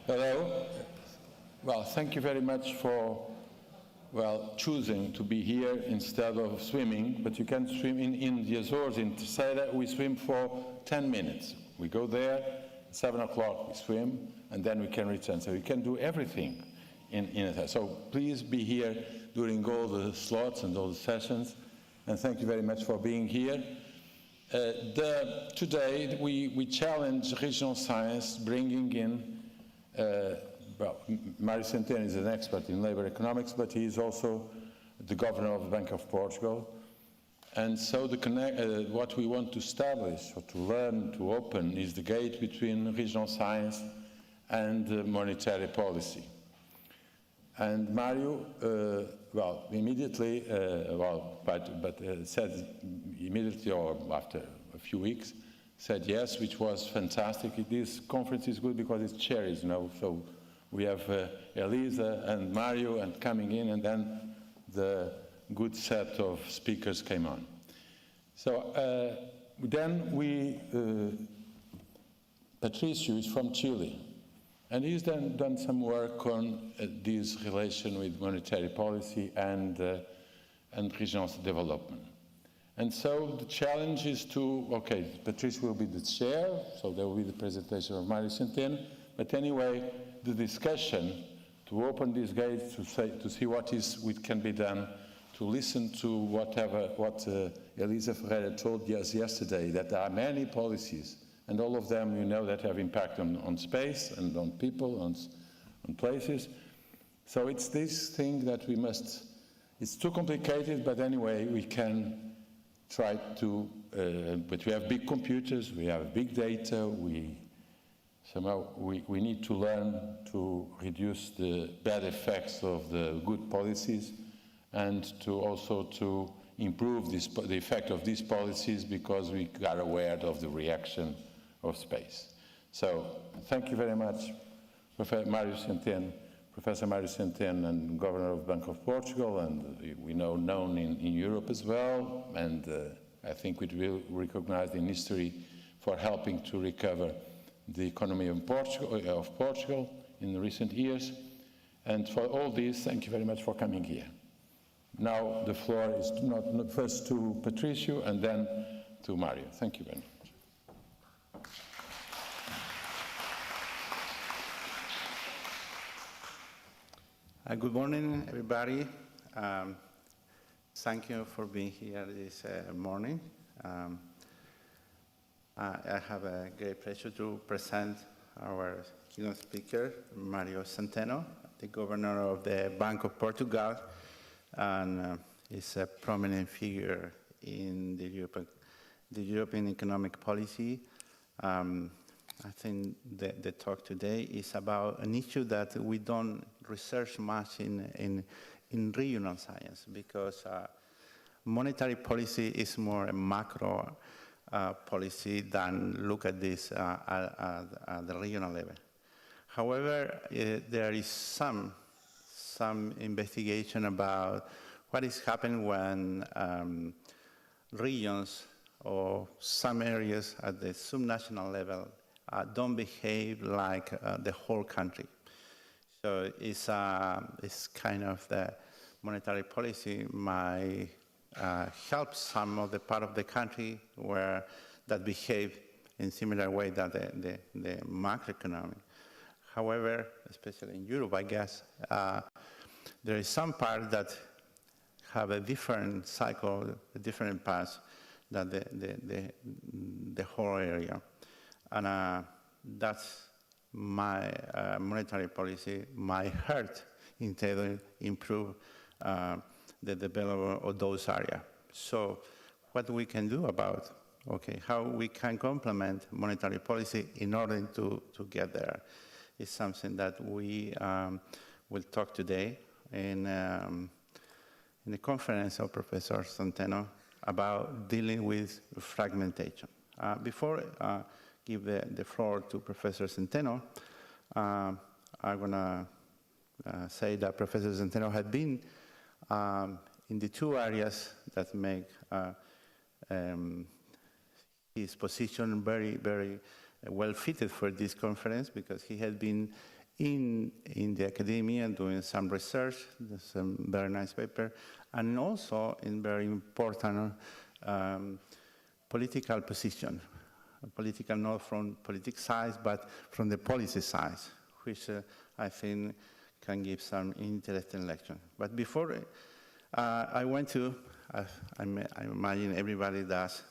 Hello. Well, thank you very much for, choosing to be here instead of swimming, but you can swim in the Azores. In Terceira, we swim for 10 minutes. We go there, 7 o'clock we swim, and then we can return. So you can do everything in it. So please be here during all the slots and all the sessions, and thank you very much for being here. Today we challenge regional science, bringing in, Mário Centeno is an expert in labor economics, but he is also the governor of the Bank of Portugal. And so what we want to establish, or to learn, to open, is the gate between regional science and monetary policy. And Mário, immediately, said immediately or after a few weeks, said yes, which was fantastic. This conference is good because it's cherries, so we have Elisa and Mário and coming in, and then the good set of speakers came on. So then Patricio is from Chile, and he's done some work on this relation with monetary policy and regional development. And so the challenge is Patricio will be the chair, so there will be the presentation of Mário Centeno, but anyway, the discussion to open these gates, to see what can be done, to listen to what Elisa Ferreira told us yesterday, that there are many policies, and all of them, that have impact on space and on people, on places. So it's this thing that it's too complicated, but anyway, we can try to, but we have big computers, we have big data, we need to learn to reduce the bad effects of the good policies, and to improve the effect of these policies, because we are aware of the reaction of space. So thank you very much, Professor Mário Centeno, and Governor of the Bank of Portugal, and we know known in Europe as well, and I think we will recognized in history for helping to recover the economy of Portugal in the recent years. And for all this, thank you very much for coming here. Now the floor is first to Patricio and then to Mário. Thank you very much. Good morning, everybody. Thank you for being here this morning. I have a great pleasure to present our keynote speaker, Mário Centeno, the governor of the Bank of Portugal, and is a prominent figure in the European economic policy. I think the talk today is about an issue that we don't research much in regional science, because monetary policy is more a macro policy than look at this at the regional level. However, there is some investigation about what is happening when regions or some areas at the subnational level don't behave like the whole country. So it's kind of the monetary policy might help some of the part of the country where that behave in similar way that the macroeconomic. However, especially in Europe, I guess, there is some part that have a different cycle, a different path than the whole area. And that's my monetary policy might hurt instead of improve the development of those areas. So what we can do about, how we can complement monetary policy in order to get there is something that we will talk today in the conference of Professor Centeno about dealing with fragmentation. Before give the floor to Professor Centeno, I'm going to say that Professor Centeno had been in the two areas that make his position very, very well fitted for this conference, because he had been in the academia doing some research, some very nice paper, and also in very important political position, political not from politics side, but from the policy side, which I think can give some interesting lecture. But before I went to, I imagine everybody does,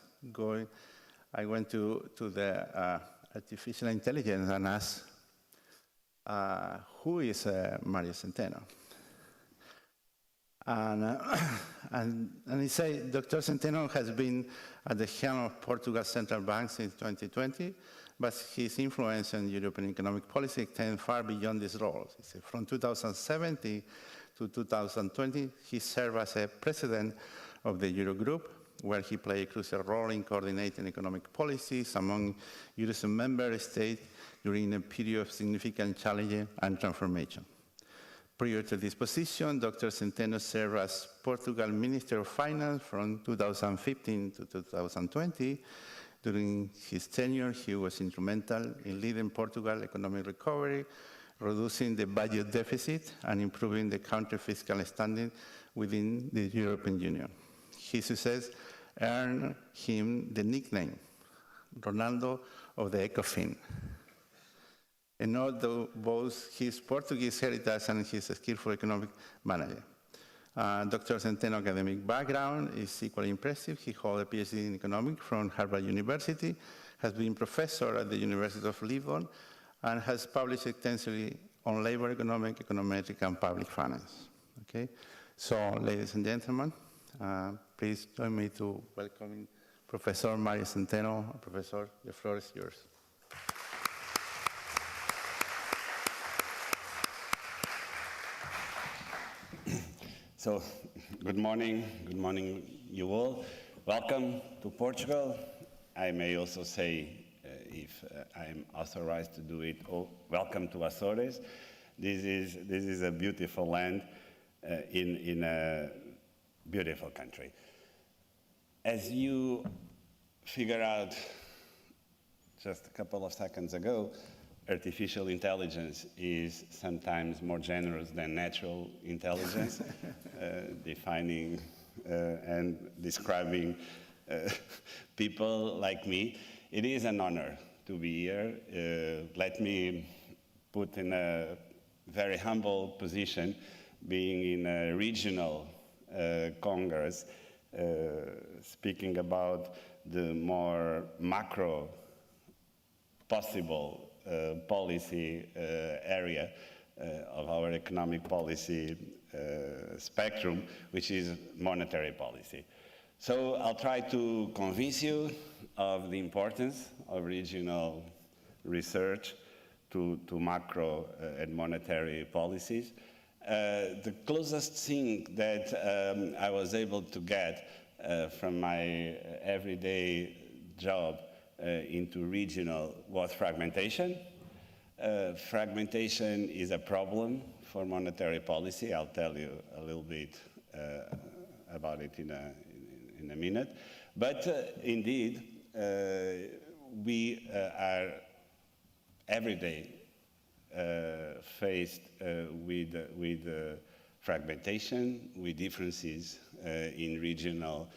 I went to the artificial intelligence and asked, who is Mário Centeno? And he said, Dr. Centeno has been at the helm of Portugal's central bank since 2020, but his influence on European economic policy extends far beyond this role. He said, from 2017 to 2020, he served as a president of the Eurogroup, where he played a crucial role in coordinating economic policies among Eurozone member states during a period of significant challenge and transformation. Prior to this position, Dr. Centeno served as Portugal Minister of Finance from 2015 to 2020. During his tenure, he was instrumental in leading Portugal's economic recovery, reducing the budget deficit, and improving the country's fiscal standing within the European Union. His success earned him the nickname Ronaldo of the Ecofin. And although both his Portuguese heritage and his skillful economic manager. Dr. Centeno's academic background is equally impressive. He holds a PhD in economics from Harvard University, has been professor at the University of Lisbon, and has published extensively on labor econometric, and public finance. Okay? So, ladies and gentlemen, please join me to welcome Professor Mário Centeno. Professor, the floor is yours. So, good morning you all. Welcome to Portugal. I may also say, if I'm authorized to do it, welcome to Azores. This is a beautiful land in a beautiful country. As you figure out just a couple of seconds ago, artificial intelligence is sometimes more generous than natural intelligence, defining and describing people like me. It is an honor to be here. Let me put in a very humble position, being in a regional congress, speaking about the more macro possible policy area of our economic policy spectrum, which is monetary policy. So I'll try to convince you of the importance of regional research to macro and monetary policies. The closest thing that I was able to get from my everyday job into regional was fragmentation. Fragmentation is a problem for monetary policy. I'll tell you a little bit about it in a minute. But indeed, we are every day faced with fragmentation, with differences in regional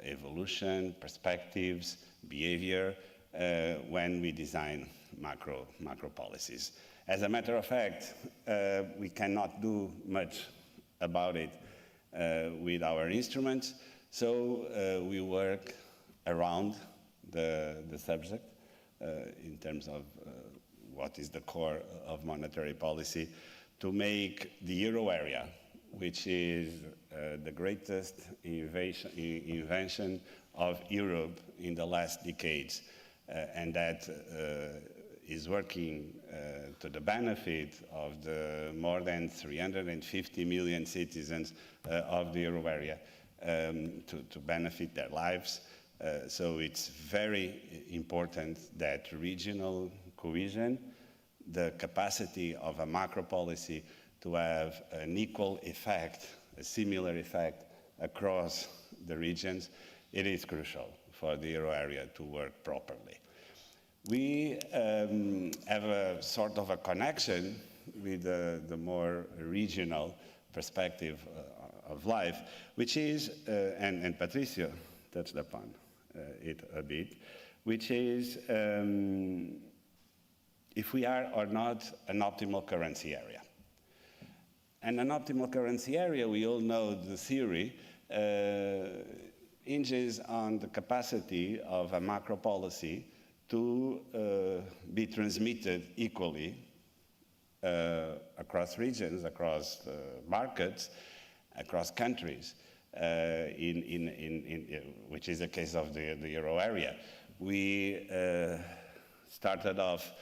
evolution, perspectives, behavior, when we design macro policies. As a matter of fact, we cannot do much about it with our instruments, so we work around the subject in terms of what is the core of monetary policy to make the euro area, which is the greatest invention of Europe in the last decades, and that is working to the benefit of the more than 350 million citizens of the euro area, to benefit their lives. So it's very important that regional cohesion, the capacity of a macro policy to have an equal effect, a similar effect across the regions, it is crucial for the euro area to work properly. we have a sort of a connection with the more regional perspective of life, which is, and Patricio touched upon it a bit, which is if we are or not an optimal currency area. And an optimal currency area, we all know the theory, hinges on the capacity of a macro policy to be transmitted equally across regions, across markets, across countries, which is the case of the euro area. We started off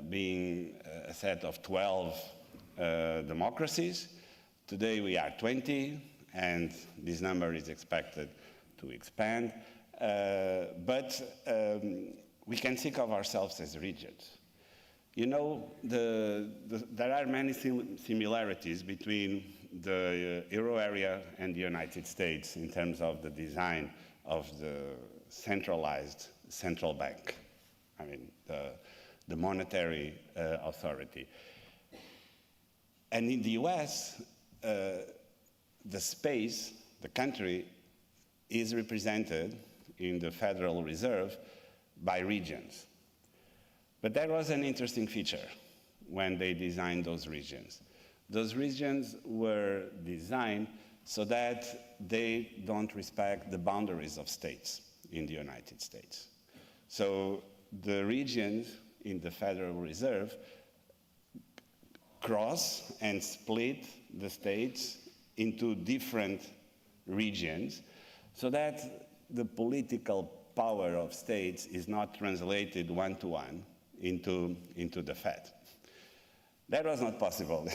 being a set of 12 democracies. Today we are 20, and this number is expected to expand. But we can think of ourselves as regions. You know, there are many similarities between the euro area and the United States in terms of the design of the centralized central bank. I mean, the monetary authority. And in the US, the space, the country, is represented in the Federal Reserve by regions. But there was an interesting feature when they designed those regions. Those regions were designed so that they don't respect the boundaries of states in the United States. So the regions in the Federal Reserve cross and split the states into different regions so that the political power of states is not translated one-to-one into the Fed. That was not possible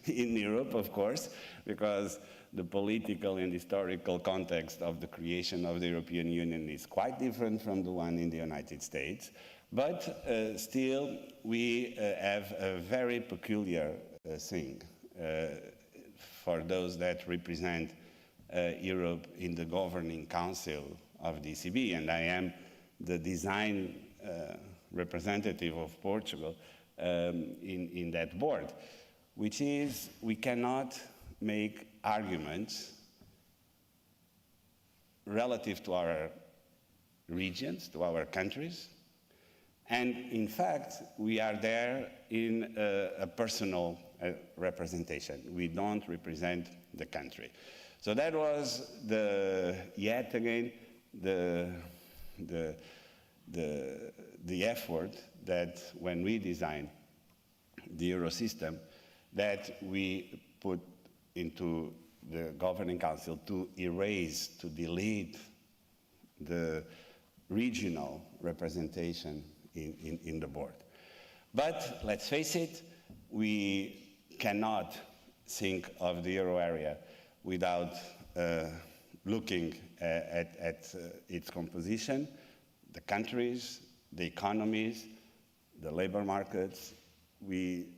in Europe, of course, because the political and historical context of the creation of the European Union is quite different from the one in the United States. But still, we have a very peculiar thing for those that represent Europe in the governing council of the ECB, and I am the design representative of Portugal in that board, which is we cannot make arguments relative to our regions, to our countries, and in fact, we are there in a personal representation. We don't represent the country. So that was yet again the effort that when we designed the Euro system, that we put into the Governing Council to erase, to delete the regional representation in the board. But let's face it, we cannot think of the euro area without looking at its composition, the countries, the economies, the labor markets. We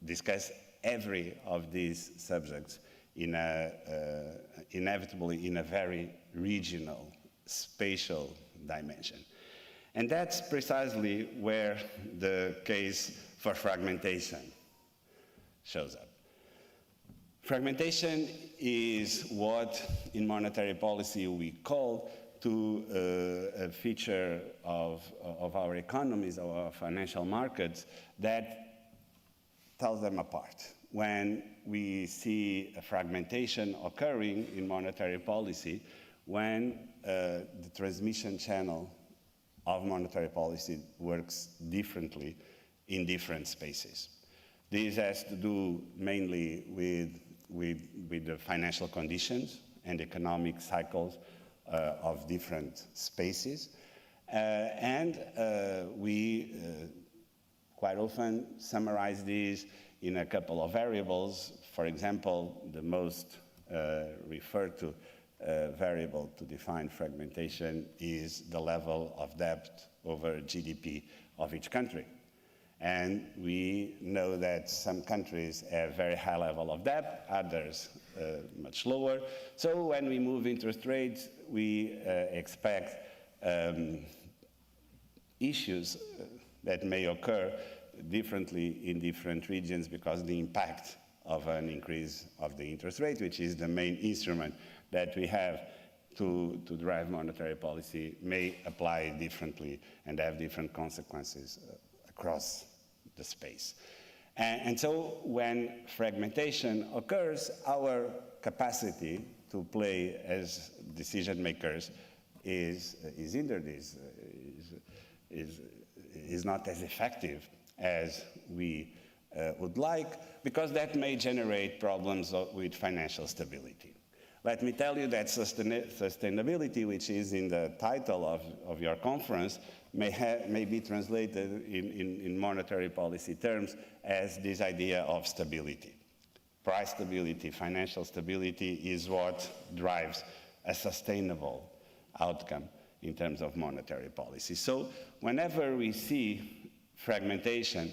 discuss every of these subjects inevitably in a very regional, spatial dimension. And that's precisely where the case for fragmentation shows up. Fragmentation is what in monetary policy we call to a feature of our economies, of our financial markets, that tells them apart. When we see a fragmentation occurring in monetary policy, when the transmission channel of monetary policy works differently in different spaces. This has to do mainly with the financial conditions and economic cycles of different spaces. And we quite often summarize these in a couple of variables. For example, the most referred to variable to define fragmentation is the level of debt over GDP of each country. And we know that some countries have very high level of debt, others much lower. So when we move interest rates, we expect issues that may occur differently in different regions because the impact of an increase of the interest rate, which is the main instrument that we have to drive monetary policy, may apply differently and have different consequences across the space. And so when fragmentation occurs, our capacity to play as decision makers is hindered, is not as effective as we would like, because that may generate problems with financial stability. Let me tell you that sustainability, which is in the title of your conference, may be translated in monetary policy terms as this idea of stability. Price stability, financial stability is what drives a sustainable outcome in terms of monetary policy. So whenever we see fragmentation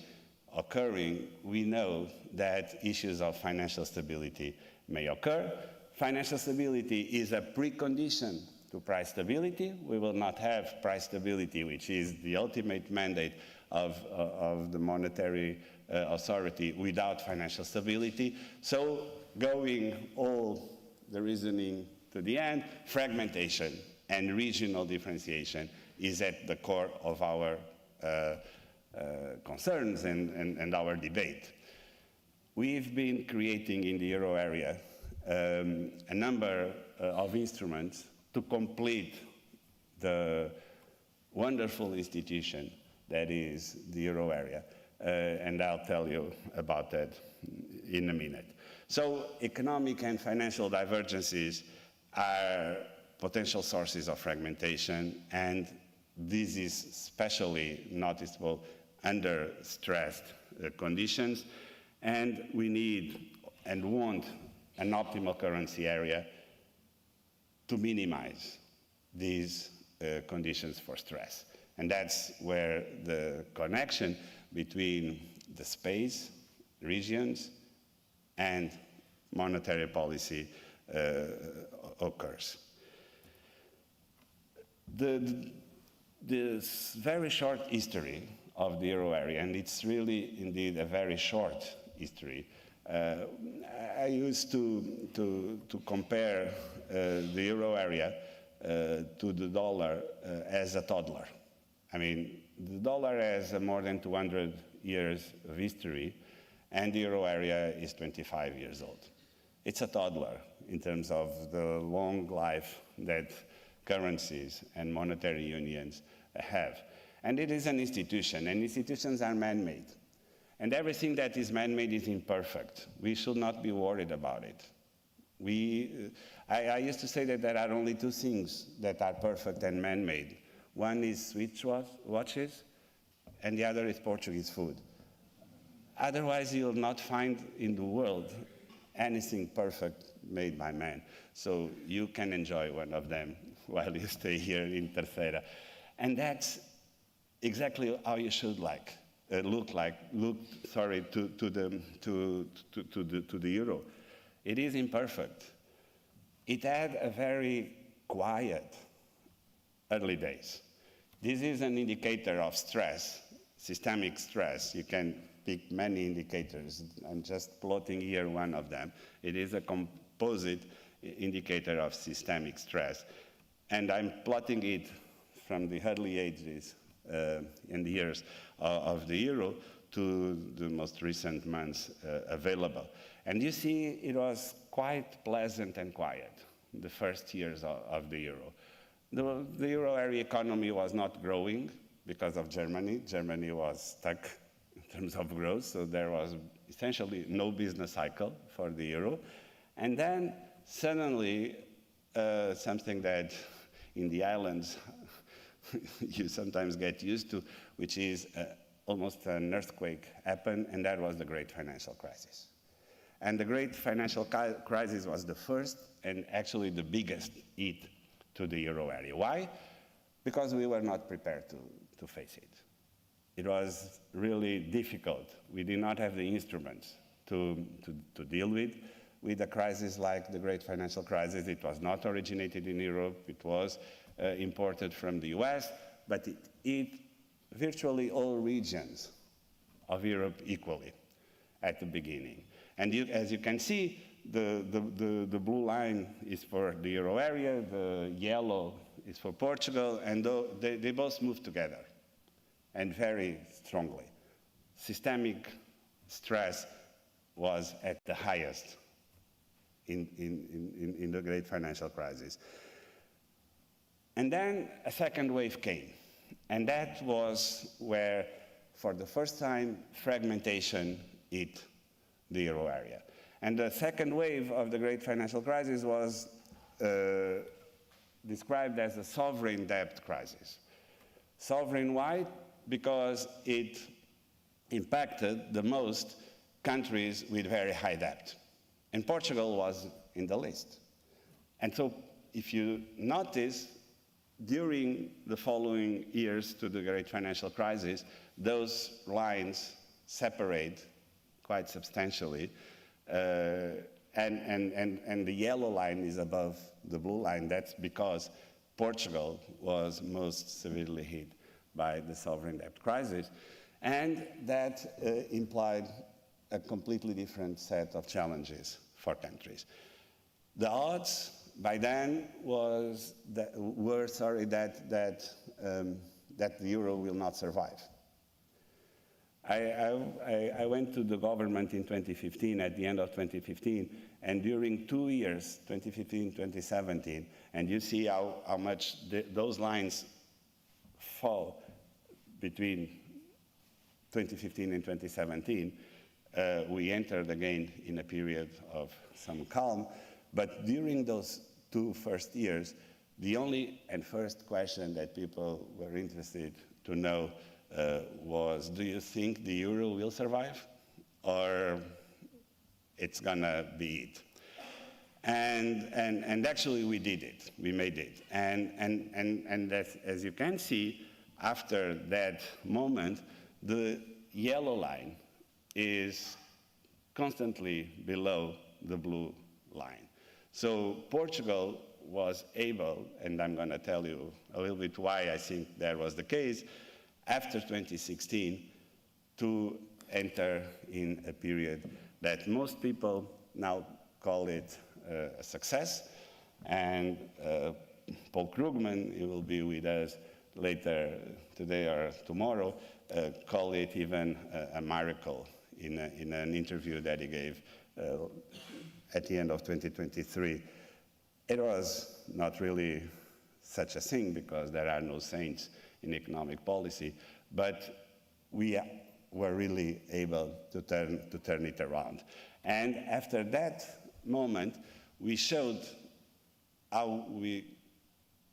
occurring, we know that issues of financial stability may occur. Financial stability is a precondition to price stability. We will not have price stability, which is the ultimate mandate of the monetary authority, without financial stability. So going all the reasoning to the end, fragmentation and regional differentiation is at the core of our concerns and our debate. We've been creating in the euro area a number of instruments to complete the wonderful institution that is the euro area. And I'll tell you about that in a minute. So economic and financial divergences are potential sources of fragmentation, and this is especially noticeable under stressed conditions. And we need and want an optimal currency area to minimize these conditions for stress. And that's where the connection between the space, regions, and monetary policy occurs. This very short history of the euro area, and it's really indeed a very short history. I used to compare the euro area to the dollar as a toddler. I mean, the dollar has more than 200 years of history, and the euro area is 25 years old. It's a toddler in terms of the long life that currencies and monetary unions have. And it is an institution, and institutions are man-made. And everything that is man-made is imperfect. We should not be worried about it. I used to say that there are only two things that are perfect and man-made. One is Swiss watches, and the other is Portuguese food. Otherwise, you'll not find in the world anything perfect made by man. So you can enjoy one of them while you stay here in Terceira. And that's exactly how you should look to the euro. It is imperfect. It had a very quiet early days. This is an indicator of stress, systemic stress. You can pick many indicators. I'm just plotting here one of them. It is a composite indicator of systemic stress. And I'm plotting it from the early ages and years of the euro to the most recent months available. And you see it was quite pleasant and quiet, the first years of the euro. The euro area economy was not growing because of Germany. Germany was stuck in terms of growth, so there was essentially no business cycle for the euro. And then suddenly, something that in the islands you sometimes get used to, which is almost an earthquake happened, and that was the Great Financial Crisis. And the Great Financial Crisis was the first and actually the biggest hit to the euro area. Why? Because we were not prepared to face it. It was really difficult. We did not have the instruments to deal with a crisis like the Great Financial Crisis. It was not originated in Europe. It was imported from the US, but it hit virtually all regions of Europe equally at the beginning. And as you can see, the blue line is for the euro area, the yellow is for Portugal, and they both move together, and very strongly. Systemic stress was at the highest in the great financial crisis. And then a second wave came, and that was where, for the first time, fragmentation hit the euro area. And the second wave of the great financial crisis was described as a sovereign debt crisis. Sovereign, why? Because it impacted the most countries with very high debt. And Portugal was in the list. And so if you notice, during the following years to the great financial crisis, those lines separate quite substantially. And the yellow line is above the blue line. That's because Portugal was most severely hit by the sovereign debt crisis. And that implied a completely different set of challenges for countries. The odds by then were that the euro will not survive. I went to the government in 2015, at the end of 2015, and during 2 years, 2015, 2017, and you see how much those lines fall between 2015 and 2017, we entered again in a period of some calm. But during those 2 first years, the only and first question that people were interested to know was, do you think the euro will survive, or it's gonna be it? And actually we did it, we made it. And as you can see, after that moment, the yellow line is constantly below the blue line. So Portugal was able, and I'm gonna tell you a little bit why I think that was the case, after 2016, to enter in a period that most people now call it a success. And Paul Krugman, he will be with us later today or tomorrow, call it even a miracle in an interview that he gave at the end of 2023. It was not really such a thing because there are no saints in economic policy, but we were really able to turn it around. And after that moment, we showed how we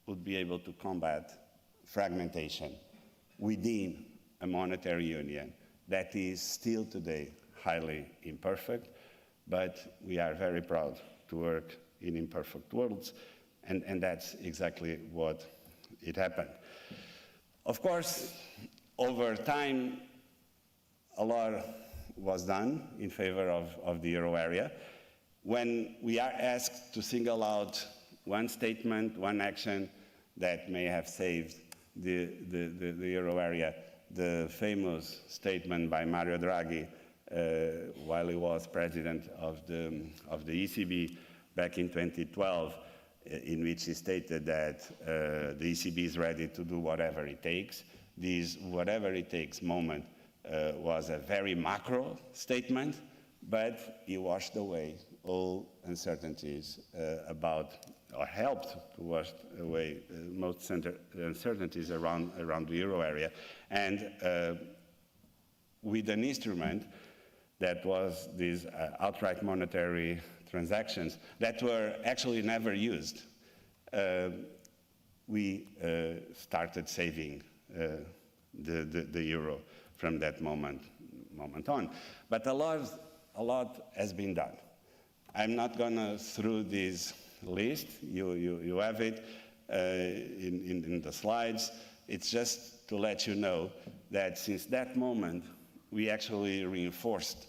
would be able to combat fragmentation within a monetary union that is still today highly imperfect, but we are very proud to work in imperfect worlds, and that's exactly what it happened. Of course, over time, a lot was done in favor of the euro area. When we are asked to single out one statement, one action that may have saved the euro area, the famous statement by Mario Draghi while he was president of the ECB back in 2012, in which he stated that the ECB is ready to do whatever it takes. This whatever it takes moment was a very macro statement, but he washed away all uncertainties about, or helped to wash away most uncertainties around the euro area. And with an instrument that was these outright monetary transactions that were actually never used, we started saving the euro from that moment on. But a lot has been done. I'm not gonna through this list. You have it in the slides. It's just to let you know that since that moment, we actually reinforced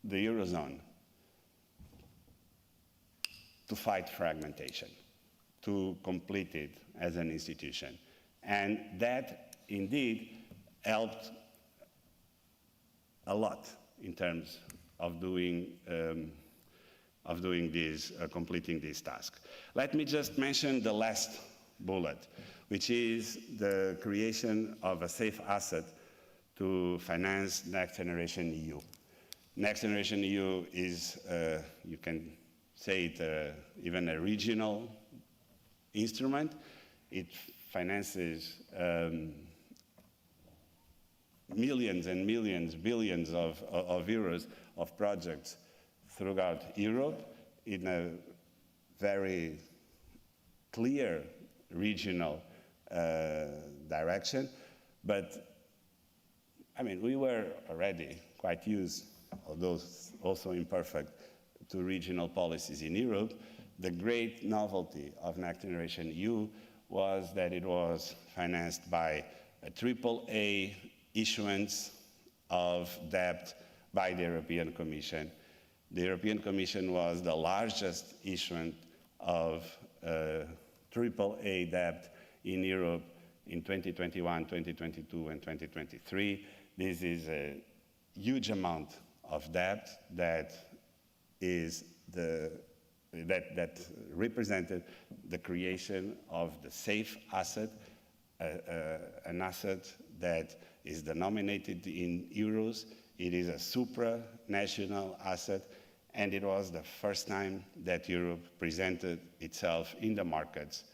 the Eurozone to fight fragmentation, to complete it as an institution. And that indeed helped a lot in terms of doing this, completing this task. Let me just mention the last bullet, which is the creation of a safe asset to finance Next Generation EU. Next Generation EU is, you can say it, even a regional instrument. It finances millions and millions, billions of euros of projects throughout Europe in a very clear regional direction. But, I mean, we were already quite used, although also imperfect, to regional policies in Europe. The great novelty of Next Generation EU was that it was financed by a AAA issuance of debt by the European Commission. The European Commission was the largest issuant of AAA debt in Europe in 2021, 2022, and 2023. This is a huge amount of debt that represented the creation of the safe asset, an asset that is denominated in euros. It is a supranational asset, and it was the first time that Europe presented itself in the markets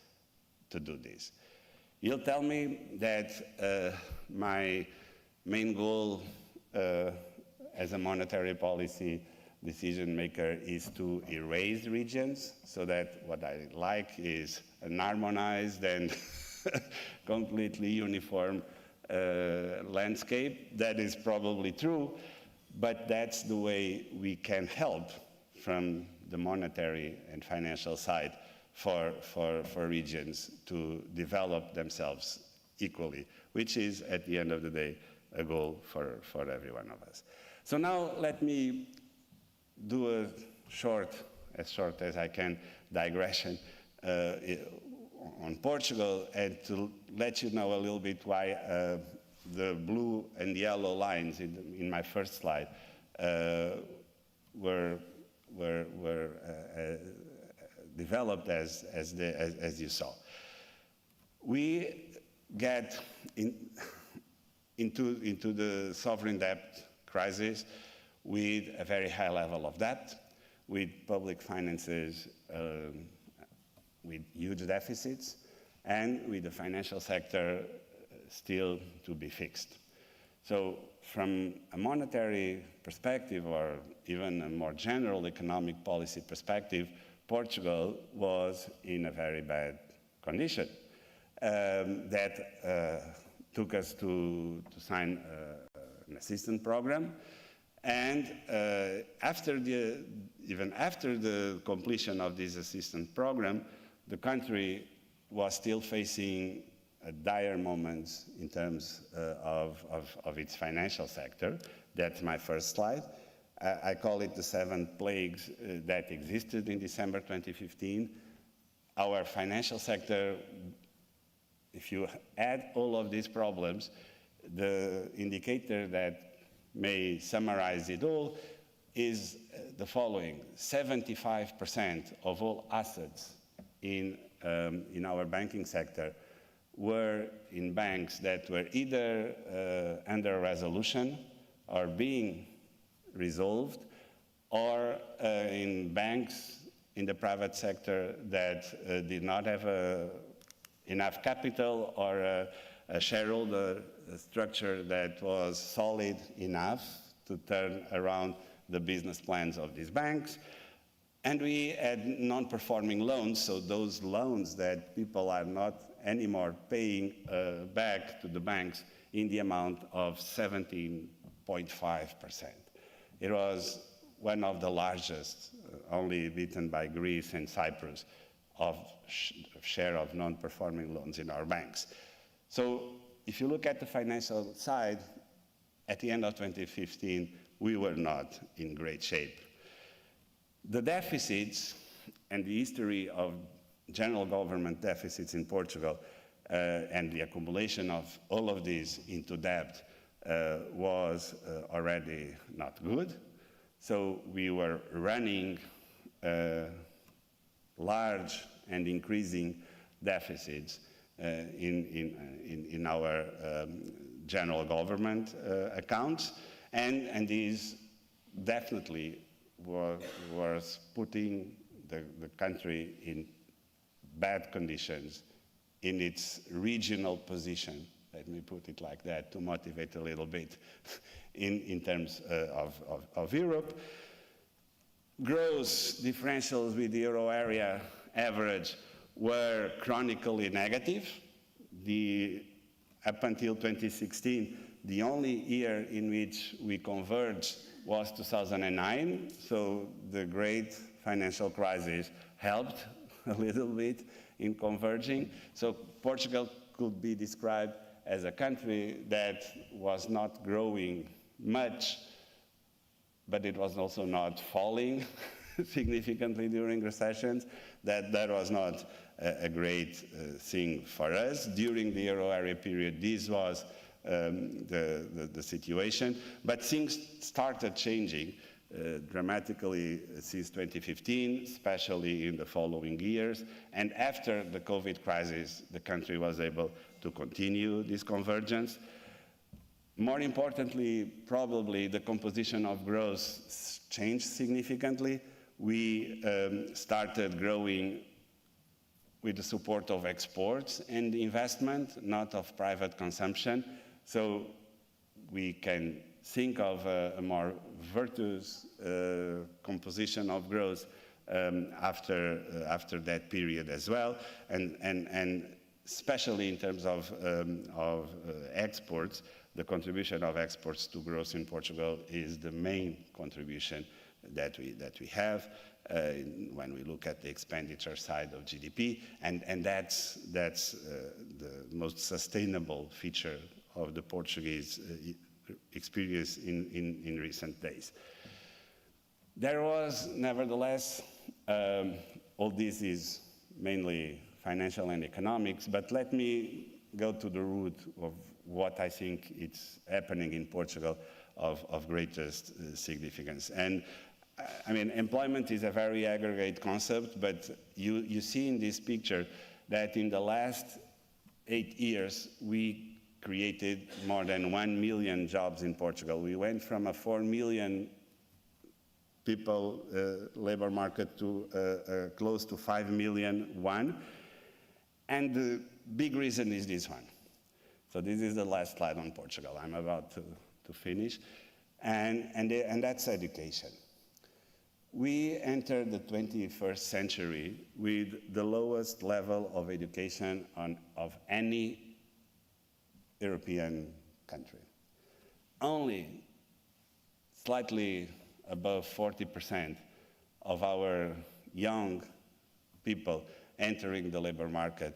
to do this. You'll tell me that my main goal as a monetary policy decision maker is to erase regions, so that what I like is an harmonized and completely uniform landscape. That is probably true, but that's the way we can help from the monetary and financial side for regions to develop themselves equally, which is, at the end of the day, a goal for every one of us. So now let me do a as short as I can, digression on Portugal, and to let you know a little bit why the blue and yellow lines in my first slide were developed as you saw. We get into the sovereign debt crisis with a very high level of debt, with public finances with huge deficits, and with the financial sector still to be fixed. So from a monetary perspective, or even a more general economic policy perspective, Portugal was in a very bad condition. That took us to sign an assistance program. And even after the completion of this assistance program, the country was still facing dire moments in terms of its financial sector. That's my first slide. I call it the 7 plagues that existed in December 2015. Our financial sector, if you add all of these problems, the indicator that may summarize it all is the following: 75% of all assets in our banking sector were in banks that were either under resolution or being resolved, or in banks in the private sector that did not have enough capital or a shareholder structure that was solid enough to turn around the business plans of these banks. And we had non-performing loans, so those loans that people are not anymore paying back to the banks in the amount of 17.5%. It was one of the largest, only beaten by Greece and Cyprus, of share of non-performing loans in our banks. So if you look at the financial side, at the end of 2015, we were not in great shape. The deficits and the history of general government deficits in Portugal and the accumulation of all of these into debt was already not good. So we were running large and increasing deficits in our general government accounts, and these definitely was putting the country in bad conditions in its regional position, let me put it like that, to motivate a little bit in terms of Europe. Gross differentials with the euro area average were chronically negative. Up until 2016, the only year in which we converged was 2009, so the great financial crisis helped a little bit in converging. So Portugal could be described as a country that was not growing much, but it was also not falling significantly during recessions. That was not a great thing for us. During the euro area period, this was the situation, but things started changing dramatically since 2015, especially in the following years. And after the COVID crisis, the country was able to continue this convergence. More importantly, probably the composition of growth changed significantly. We started growing with the support of exports and investment, not of private consumption. So we can think of a more virtuous composition of growth after that period as well, and especially in terms of exports, the contribution of exports to growth in Portugal is the main contribution that we have when we look at the expenditure side of GDP, and that's the most sustainable feature of the Portuguese experience in recent days. There was, nevertheless, all this is mainly financial and economics, but let me go to the root of what I think is happening in Portugal of greatest significance. And I mean, employment is a very aggregate concept, but you see in this picture that in the last 8 years, we created more than 1 million jobs in Portugal. We went from a 4 million people labor market to close to 5 million one. And the big reason is this one. So this is the last slide on Portugal. I'm about to finish. And that's education. We entered the 21st century with the lowest level of education of any European country. Only slightly above 40% of our young people entering the labor market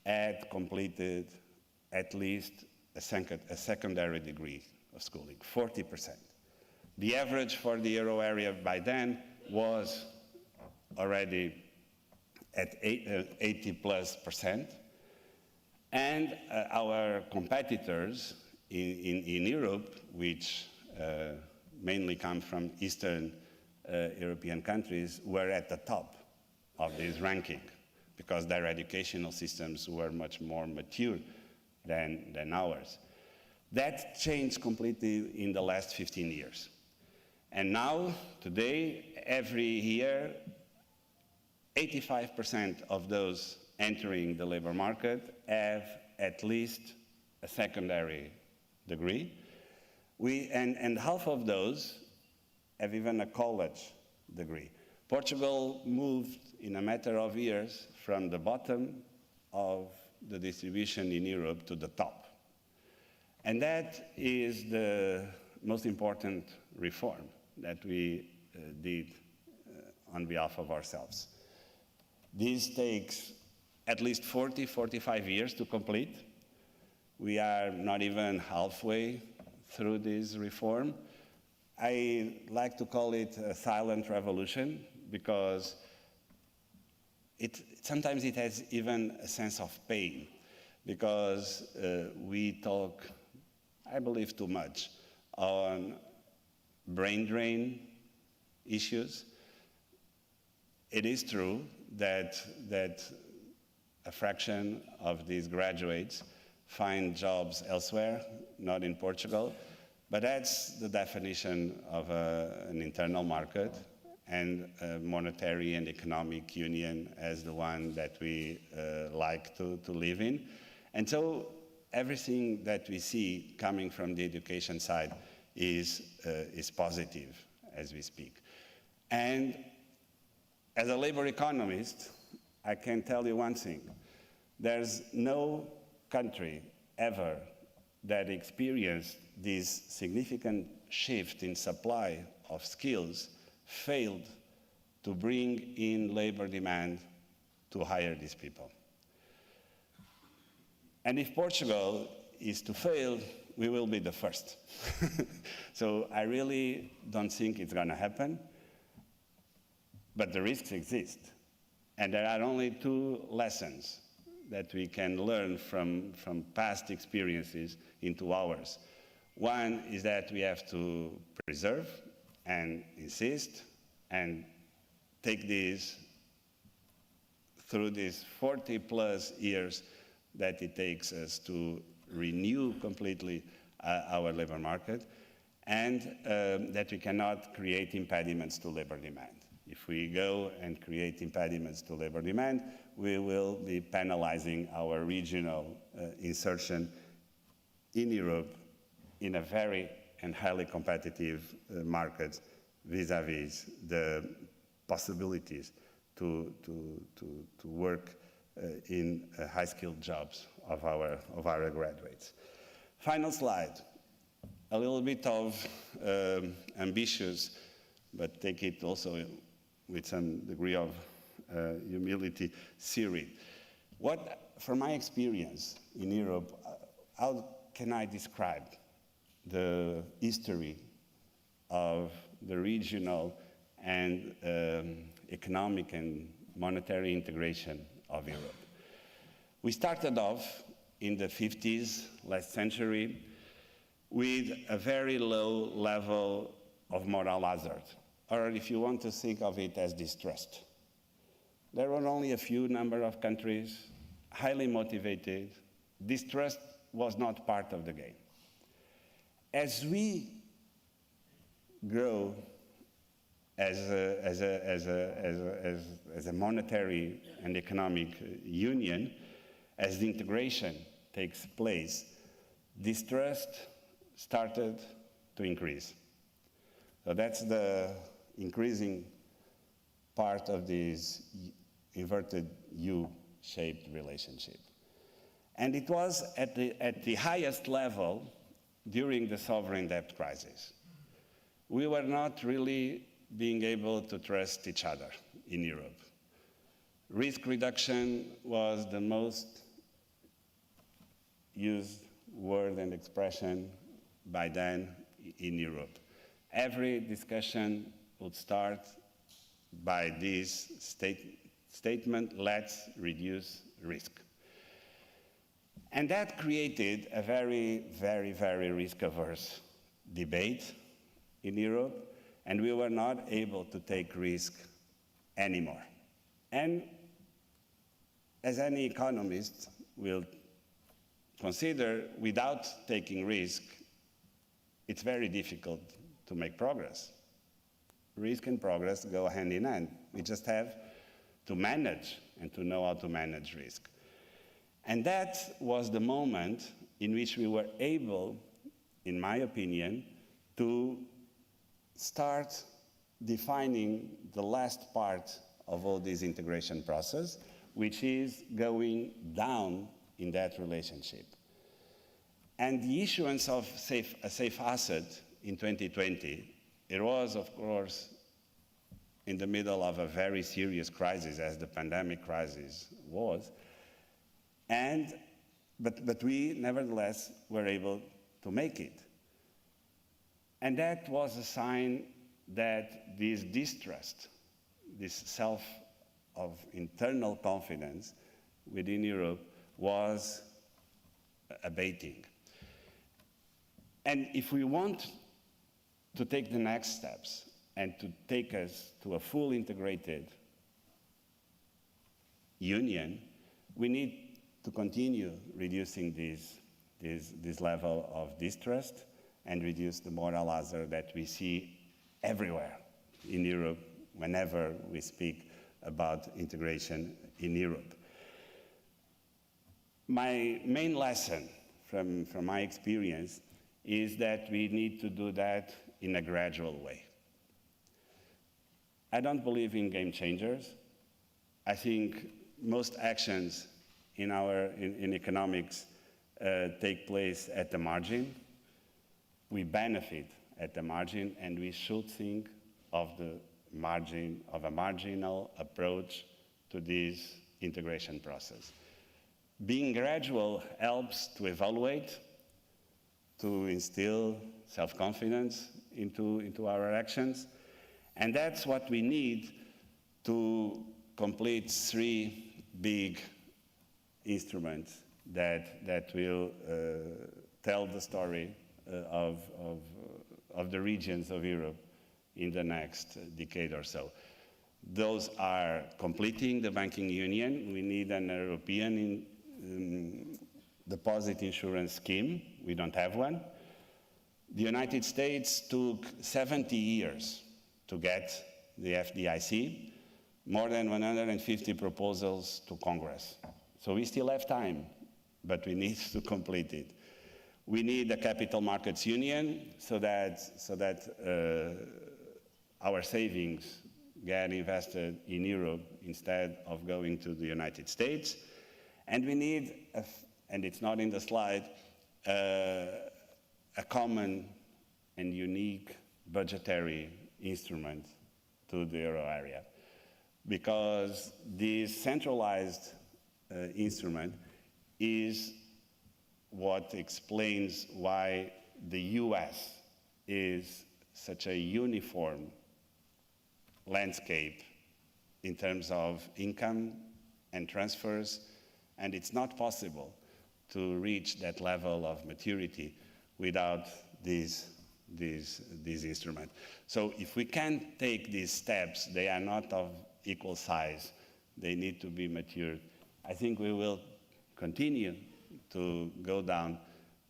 had completed at least a secondary degree of schooling, 40%. The average for the euro area by then was already at 80+%. And our competitors in Europe, which mainly come from Eastern European countries, were at the top of this ranking because their educational systems were much more mature than ours. That changed completely in the last 15 years. And now, today, every year, 85% of those entering the labor market have at least a secondary degree. And half of those have even a college degree. Portugal moved in a matter of years from the bottom of the distribution in Europe to the top. And that is the most important reform that we did on behalf of ourselves. This takes at least 45 years to complete. We are not even halfway through this reform. I like to call it a silent revolution because sometimes it has even a sense of pain. because we talk, I believe, too much on brain drain issues. It is true that a fraction of these graduates find jobs elsewhere, not in Portugal, but that's the definition of an internal market and a monetary and economic union as the one that we like to live in. And so everything that we see coming from the education side is positive as we speak. And as a labor economist, I can tell you one thing. There's no country ever that experienced this significant shift in supply of skills failed to bring in labor demand to hire these people. And if Portugal is to fail, we will be the first. So I really don't think it's going to happen, but the risks exist. And there are only two lessons that we can learn from past experiences into ours. One is that we have to preserve and insist and take these through these 40+ years that it takes us to renew completely our labor market, and that we cannot create impediments to labor demand. If we go and create impediments to labor demand, we will be penalizing our regional insertion in Europe in a very and highly competitive market vis-à-vis the possibilities to work in high-skilled jobs of our graduates. Final slide, a little bit of ambitious, but take it also with some degree of humility, theory. From my experience in Europe, how can I describe the history of the regional and economic and monetary integration of Europe? We started off in the 50s, last century, with a very low level of moral hazard, or if you want to think of it as distrust. There were only a few number of countries, highly motivated. Distrust was not part of the game. As we grow as a monetary and economic union, as the integration takes place, distrust started to increase. So that's the increasing part of this inverted U-shaped relationship. And it was at the highest level during the sovereign debt crisis. We were not really being able to trust each other in Europe. Risk reduction was the most used word and expression by then in Europe. Every discussion would start by this statement, let's reduce risk. And that created a very, very, very risk-averse debate in Europe, and we were not able to take risk anymore. And as any economist will consider, without taking risk, it's very difficult to make progress. Risk and progress go hand in hand. We just have to manage and to know how to manage risk. And that was the moment in which we were able, in my opinion, to start defining the last part of all this integration process, which is going down in that relationship. And the issuance of a safe asset in 2020, it was, of course, in the middle of a very serious crisis, as the pandemic crisis was. But we, nevertheless, were able to make it. And that was a sign that this distrust, this self of internal confidence within Europe was abating. And if we want to take the next steps and to take us to a full integrated union, we need to continue reducing this level of distrust and reduce the moral hazard that we see everywhere in Europe whenever we speak about integration in Europe. My main lesson from my experience is that we need to do that in a gradual way. I don't believe in game changers. I think most actions in economics take place at the margin. We benefit at the margin, and we should think of a marginal approach to this integration process. Being gradual helps to evaluate, to instill self-confidence into our actions, and that's what we need to complete three big instruments that will tell the story of the regions of Europe in the next decade or so. Those are completing the banking union. We need an European deposit insurance scheme. We don't have one. The United States took 70 years to get the FDIC, more than 150 proposals to Congress. So we still have time, but we need to complete it. We need a capital markets union so that our savings get invested in Europe instead of going to the United States. And we need, and it's not in the slide, a common and unique budgetary instrument to the euro area. Because this centralized instrument is what explains why the US is such a uniform landscape in terms of income and transfers, and it's not possible to reach that level of maturity without this instrument. So if we can take these steps, they are not of equal size, they need to be matured. I think we will continue to go down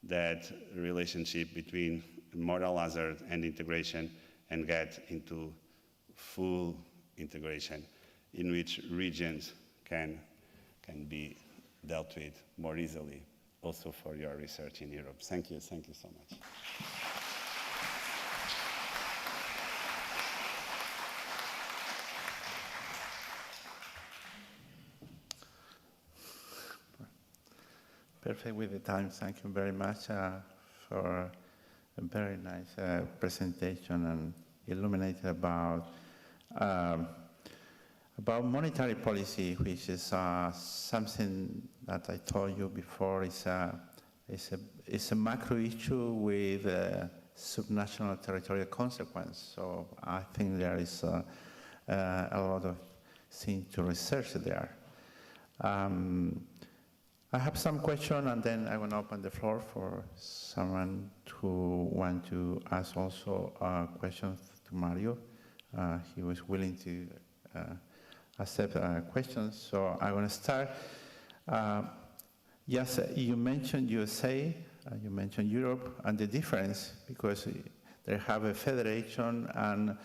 that relationship between moral hazard and integration and get into full integration in which regions can be dealt with more easily, also for your research in Europe. Thank you so much. Perfect with the time. Thank you very much for a very nice presentation and illuminated about monetary policy, which is something that I told you before is a macro issue with subnational territorial consequence. So I think there is a lot of things to research there. I have some questions, and then I want to open the floor for someone who want to ask also questions to Mario. He was willing to accept questions, so I want to start. Yes, you mentioned USA, you mentioned Europe, and the difference, because they have a federation and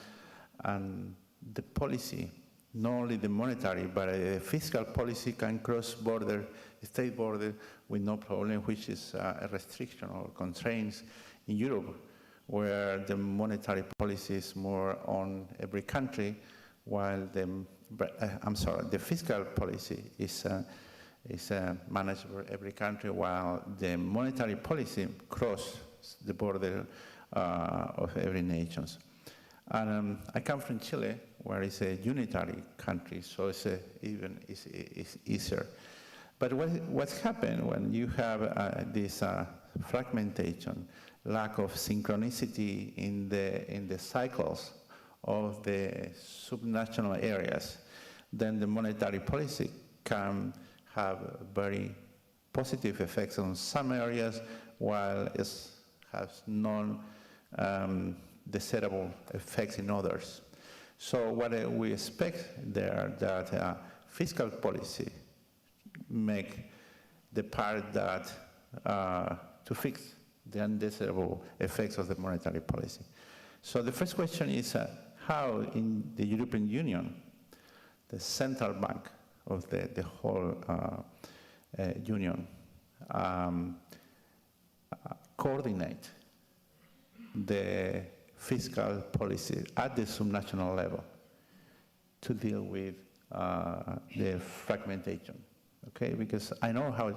the policy, not only the monetary, but a fiscal policy can cross border, state border with no problem, which is a restriction or constraints in Europe, where the monetary policy is more on every country, while the fiscal policy is managed for every country, while the monetary policy crosses the border of every nation. And I come from Chile, where it's a unitary country, so it's easier. But what's happened when you have this fragmentation, lack of synchronicity in the cycles of the subnational areas, then the monetary policy can have very positive effects on some areas, while it has non-desirable effects in others. So what we expect there that fiscal policy make the part that to fix the undesirable effects of the monetary policy. So the first question is how in the European Union, the central bank of the whole union coordinate the fiscal policy at the subnational level to deal with the fragmentation, okay? Because I know how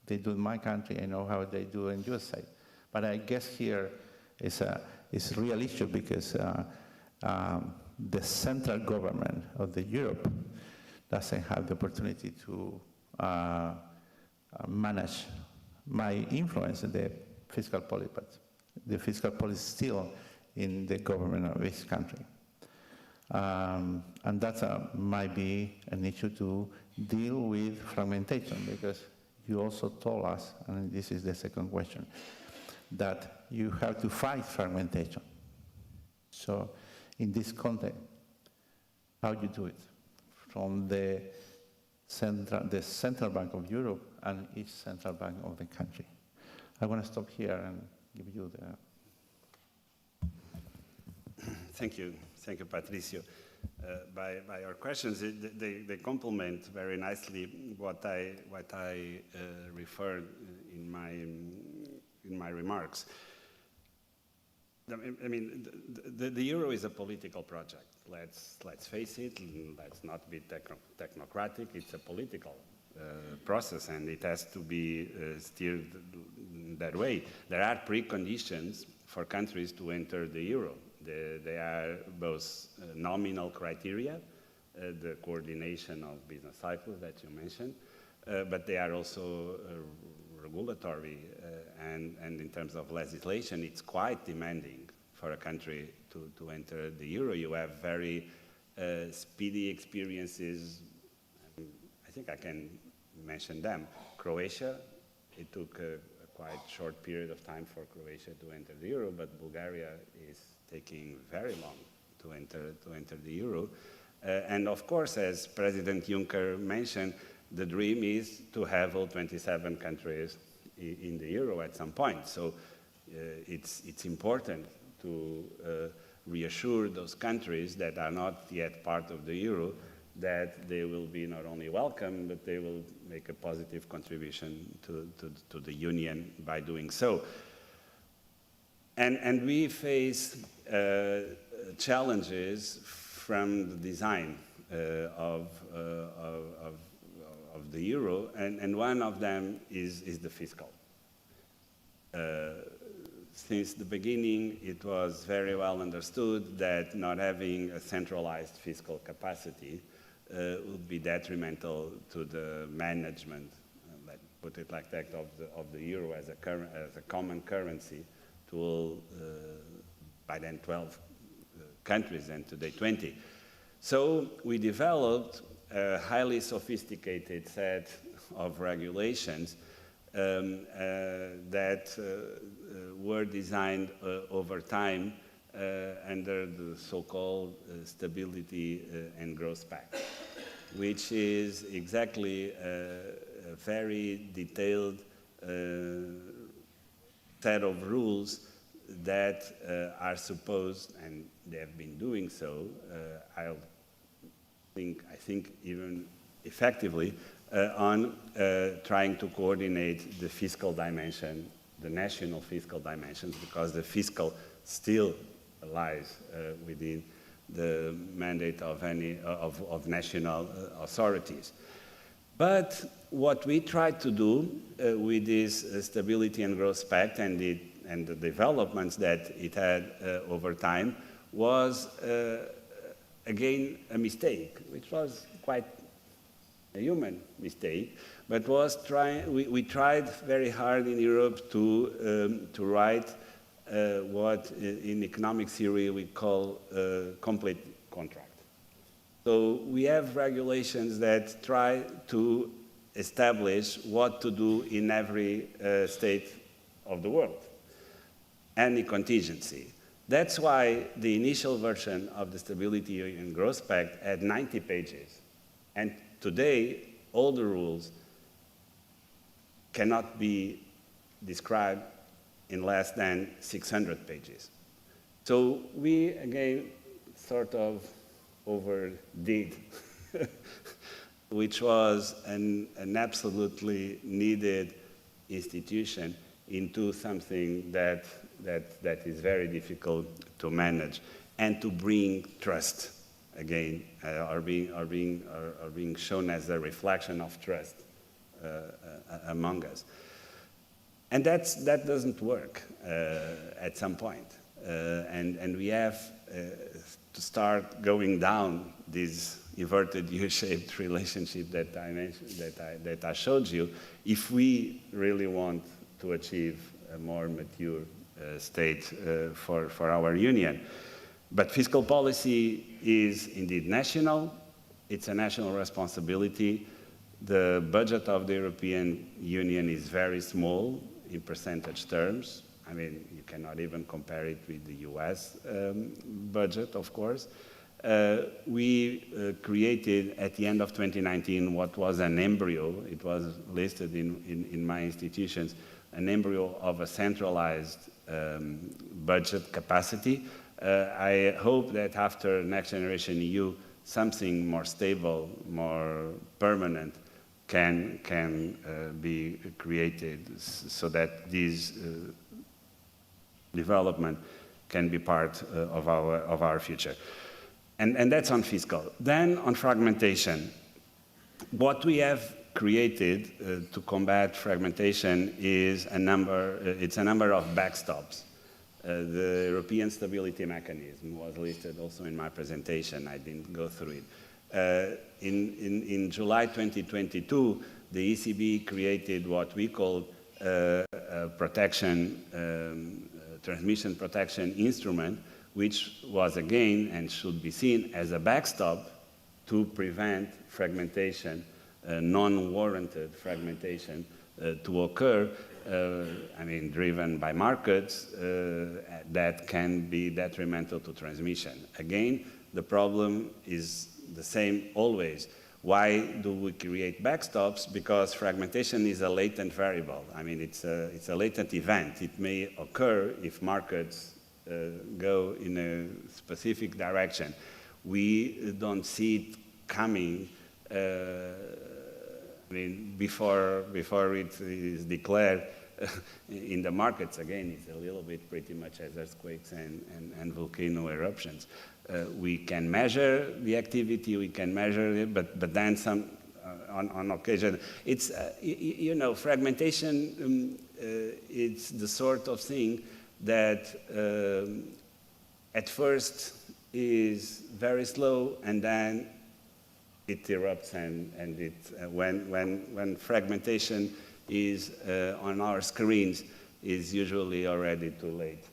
they do in my country, I know how they do in USA, but I guess here is a real issue because the central government of the Europe doesn't have the opportunity to manage my influence in the fiscal policy, but the fiscal policy is still in the government of each country. And that might be an issue to deal with fragmentation, because you also told us, and this is the second question, that you have to fight fragmentation. So in this context, how do you do it? From the Central Bank of Europe and each central bank of the country. I want to stop here and give you the... Thank you, Patricio. By your questions, they complement very nicely what I referred in my remarks. I mean, the euro is a political project. Let's face it. Let's not be technocratic. It's a political process, and it has to be steered that way. There are preconditions for countries to enter the euro. They are both nominal criteria, the coordination of business cycles that you mentioned, but they are also regulatory, and in terms of legislation, it's quite demanding for a country to enter the euro. You have very speedy experiences. I think I can mention them. Croatia, it took a quite short period of time for Croatia to enter the euro, but Bulgaria is taking very long to enter the euro. And of course, as President Juncker mentioned, the dream is to have all 27 countries in the euro at some point. So it's important to reassure those countries that are not yet part of the euro that they will be not only welcome, but they will make a positive contribution to the union by doing so. And we face challenges from the design of the euro, and one of them is the fiscal. Since the beginning, it was very well understood that not having a centralized fiscal capacity would be detrimental to the management, let's put it like that, of the euro as a common currency to all, by then 12 countries, and today 20. So we developed a highly sophisticated set of regulations that were designed over time under the so-called Stability and Growth Pact, which is exactly a very detailed set of rules that are supposed, and they have been doing so, I think even effectively, on trying to coordinate the fiscal dimension, the national fiscal dimensions, because the fiscal still lies within the mandate of national authorities. But what we tried to do with this Stability and Growth Pact and the developments that it had over time was, again, a mistake, which was quite a human mistake, but we tried very hard in Europe to write what in economic theory we call complete contract. So we have regulations that try to establish what to do in every state of the world, any contingency. That's why the initial version of the Stability and Growth Pact had 90 pages. And today, all the rules cannot be described in less than 600 pages. So we, again, sort of overdid, which was an absolutely needed institution into something that is very difficult to manage and to bring trust, again, are being shown as a reflection of trust among us. And that doesn't work at some point. And we have to start going down this inverted U-shaped relationship that I mentioned, that I showed you, if we really want to achieve a more mature state for our union. But fiscal policy is indeed national. It's a national responsibility. The budget of the European Union is very small in percentage terms. I mean, you cannot even compare it with the US budget, of course. We created at the end of 2019 what was an embryo. It was listed in my institutions, an embryo of a centralized budget capacity. I hope that after Next Generation EU, something more stable, more permanent can be created so that this development can be part of our future. And that's on fiscal. Then on fragmentation, what we have created to combat fragmentation is a number of backstops. The European Stability Mechanism was listed also in my presentation. I didn't go through it. In July 2022, the ECB created what we call transmission protection instrument, which was again and should be seen as a backstop to prevent fragmentation, non-warranted fragmentation to occur, I mean, driven by markets that can be detrimental to transmission. Again, the problem is the same always. Why do we create backstops? Because fragmentation is a latent variable. I mean, it's a latent event. It may occur if markets go in a specific direction. We don't see it coming I mean, before it is declared in the markets. Again, it's a little bit pretty much as earthquakes and volcano eruptions. We can measure the activity, we can measure it, but then some, on occasion, it's, you know, fragmentation, it's the sort of thing that at first is very slow and then it erupts and it, when fragmentation is on our screens, is usually already too late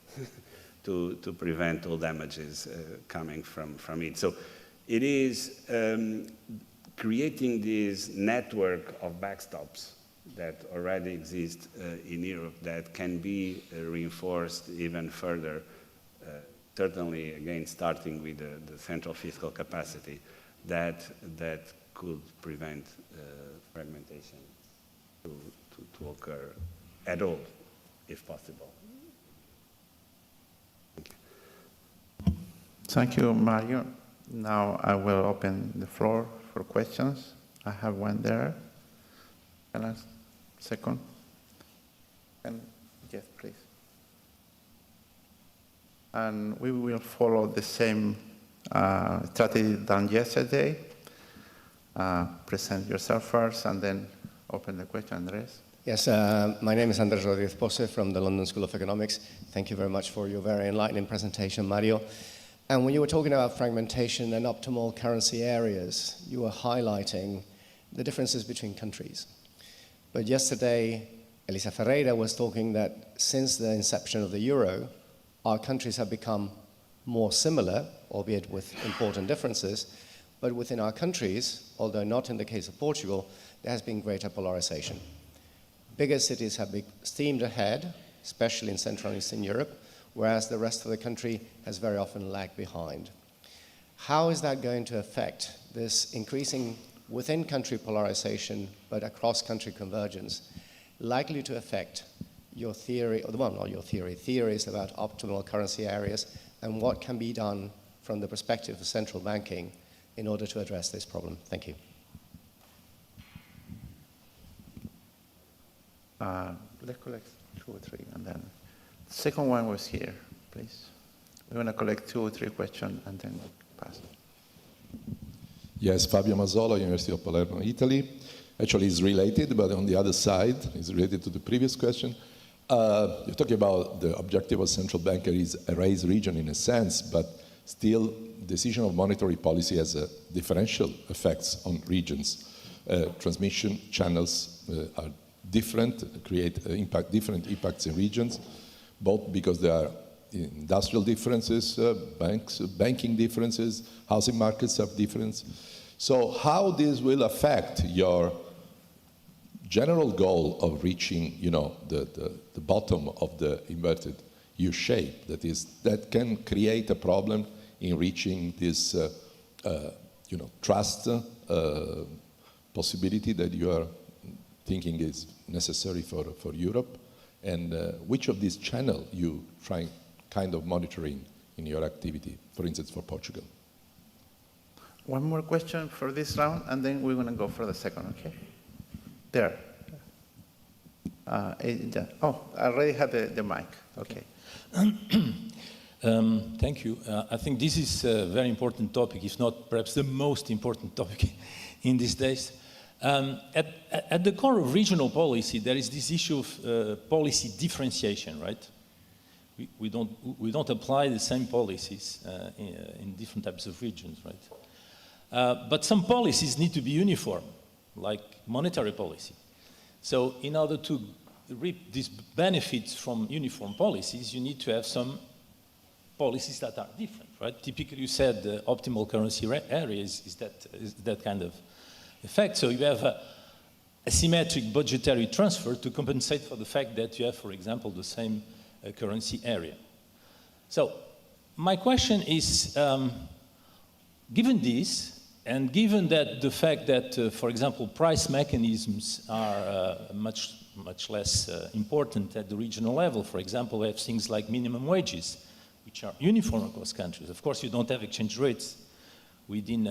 to prevent all damages coming from it. So it is creating this network of backstops that already exist in Europe that can be reinforced even further, certainly, again, starting with the central fiscal capacity that could prevent fragmentation to occur at all, if possible. Thank you, Mario. Now I will open the floor for questions. I have one there. Can I second? Yes, please. And we will follow the same strategy done yesterday. Present yourself first and then open the question, Andres. Yes, my name is Andres Rodríguez Pose from the London School of Economics. Thank you very much for your very enlightening presentation, Mario. And when you were talking about fragmentation and optimal currency areas, you were highlighting the differences between countries. But yesterday, Elisa Ferreira was talking that since the inception of the euro, our countries have become more similar, albeit with important differences, But within our countries, although not in the case of Portugal, there has been greater polarization. Bigger cities have been steamed ahead, especially in Central and Eastern Europe, whereas the rest of the country has very often lagged behind. How is that going to affect this increasing within-country polarization, but across-country convergence, likely to affect your theory, or well, not your theory, theories about optimal currency areas, and what can be done from the perspective of central banking in order to address this problem? Thank you. Let's collect 2 or 3, and then the second one was here, please. We want to collect 2 or 3 questions, and then pass. Yes, Fabio Mazzola, University of Palermo, Italy. Actually, it's related, but on the other side, it's related to the previous question. You're talking about the objective of central banker is erase region in a sense, but still decision of monetary policy has differential effects on regions. Transmission channels are different, create different impacts in regions, both because there are industrial differences, banking differences, housing markets have differences. So how this will affect your general goal of reaching, the bottom of the inverted U shape, that can create a problem in reaching this, trust possibility that you are thinking is necessary for Europe, and which of these channels you try kind of monitoring in your activity, for instance, for Portugal? One more question for this round, and then we're going to go for the second, okay? There. Oh, I already have the mic. Okay. Thank you. I think this is a very important topic, if not perhaps the most important topic in these days. At the core of regional policy, there is this issue of policy differentiation, right? We don't apply the same policies in different types of regions, right? But some policies need to be uniform, like monetary policy. So in order to reap these benefits from uniform policies, you need to have some policies that are different, right? Typically, you said the optimal currency area is that kind of effect. So you have a symmetric budgetary transfer to compensate for the fact that you have, for example, the same currency area. So my question is, given this, and given that the fact that, for example, price mechanisms are much less important at the regional level, for example, we have things like minimum wages, which are uniform across countries. Of course, you don't have exchange rates within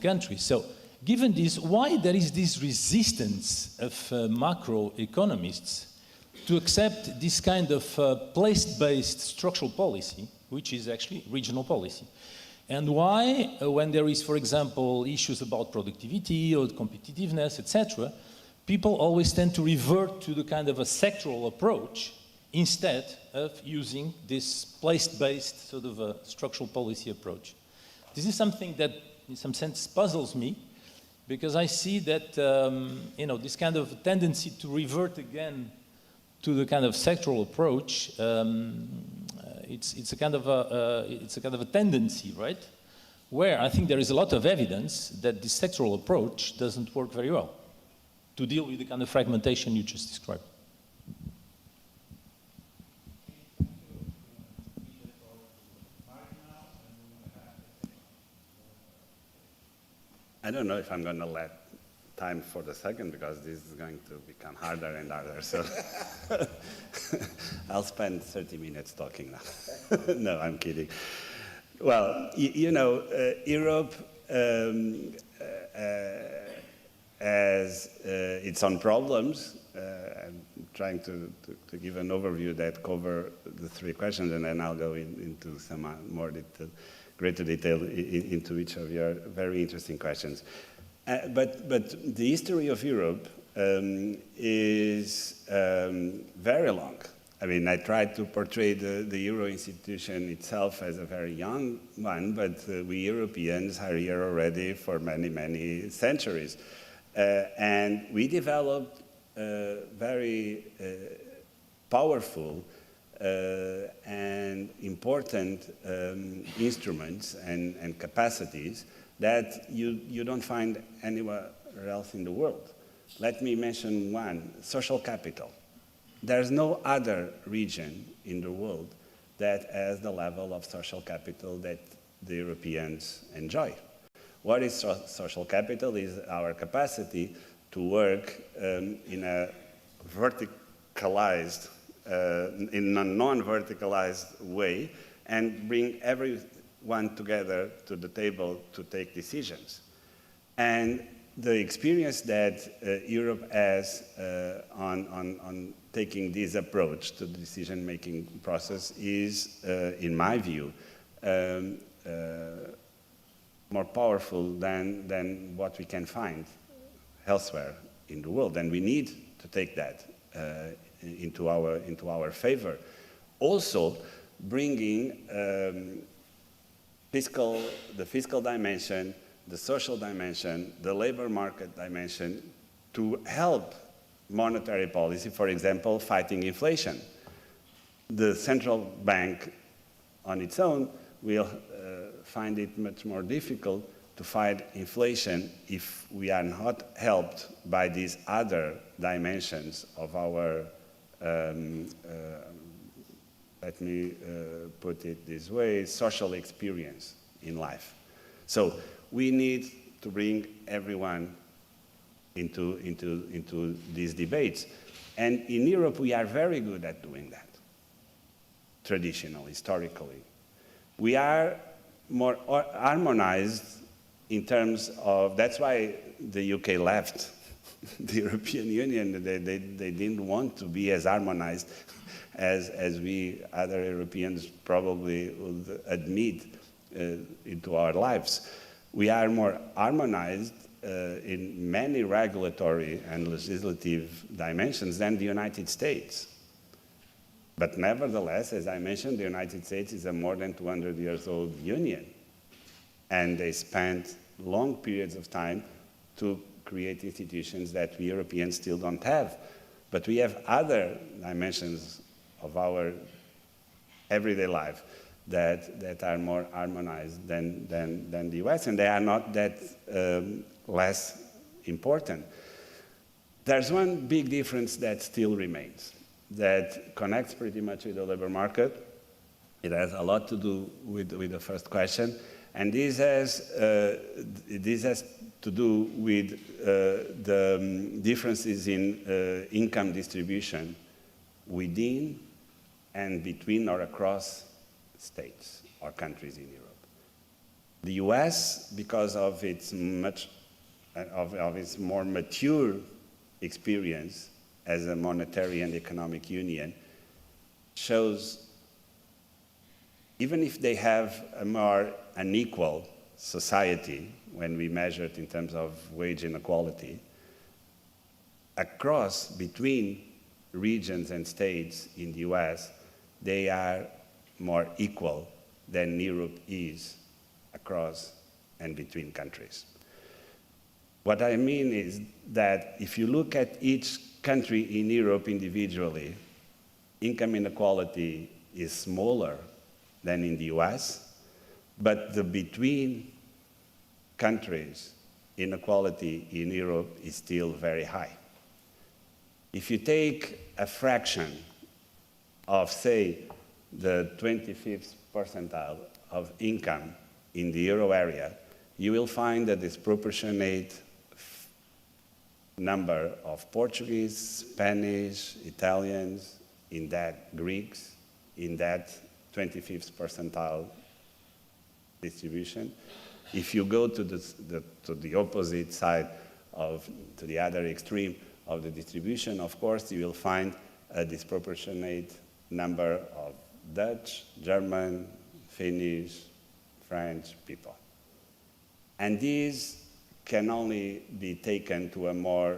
countries. So given this, why there is this resistance of macroeconomists to accept this kind of place-based structural policy, which is actually regional policy? And why, when there is, for example, issues about productivity or competitiveness, etc., people always tend to revert to the kind of a sectoral approach instead of using this place-based sort of a structural policy approach? This is something that, in some sense, puzzles me, because I see that this kind of tendency to revert again to the kind of sectoral approach. It's a kind of a tendency, right? Where I think there is a lot of evidence that this sectoral approach doesn't work very well to deal with the kind of fragmentation you just described. I don't know if I'm going to let time for the second, because this is going to become harder and harder. So I'll spend 30 minutes talking now. No, I'm kidding. Well, Europe has its own problems. I'm trying to give an overview that cover the 3 questions, and then I'll go into some more greater detail into each of your very interesting questions. But the history of Europe is very long. I mean, I tried to portray the Euro institution itself as a very young one, but we Europeans are here already for many, many centuries. And we developed very powerful and important instruments and capacities that you don't find anywhere else in the world. Let me mention one, social capital. There's no other region in the world that has the level of social capital that the Europeans enjoy. What is social capital? Is our capacity to work in a verticalized, in a non-verticalized way, and bring everyone together to the table to take decisions. And the experience that Europe has on taking this approach to the decision-making process is, in my view, more powerful than what we can find elsewhere in the world. And we need to take that into our favor. Also, bringing the fiscal dimension, the social dimension, the labor market dimension to help monetary policy, for example, fighting inflation. The central bank on its own will find it much more difficult to fight inflation if we are not helped by these other dimensions of our, let me put it this way, social experience in life. So we need to bring everyone into these debates. And in Europe, we are very good at doing that, traditionally, historically. We are more harmonized in terms of, that's why the UK left the European Union. They didn't want to be as harmonized as we other Europeans probably would admit into our lives. We are more harmonized in many regulatory and legislative dimensions than the United States. But nevertheless, as I mentioned, the United States is a more than 200 years old union. And they spent long periods of time to create institutions that we Europeans still don't have. But we have other dimensions of our everyday life that are more harmonized than the US, and they are not that less important. There's one big difference that still remains, that connects pretty much with the labor market. It has a lot to do with the first question, and this has to do with the differences in income distribution within and between or across states or countries in Europe. The US, because of its more mature experience as a monetary and economic union, shows, even if they have a more unequal society when we measure it in terms of wage inequality, across, between regions and states in the US, they are more equal than Europe is across and between countries. What I mean is that if you look at each country in Europe individually, income inequality is smaller than in the US, but the between countries inequality in Europe is still very high. If you take a fraction of, say, the 25th percentile of income in the euro area, you will find a disproportionate number of Portuguese, Spanish, Italians, in that Greeks, in that 25th percentile distribution. If you go to the opposite side, to the other extreme of the distribution, of course, you will find a disproportionate number of Dutch, German, Finnish, French people. And these can only be taken to a more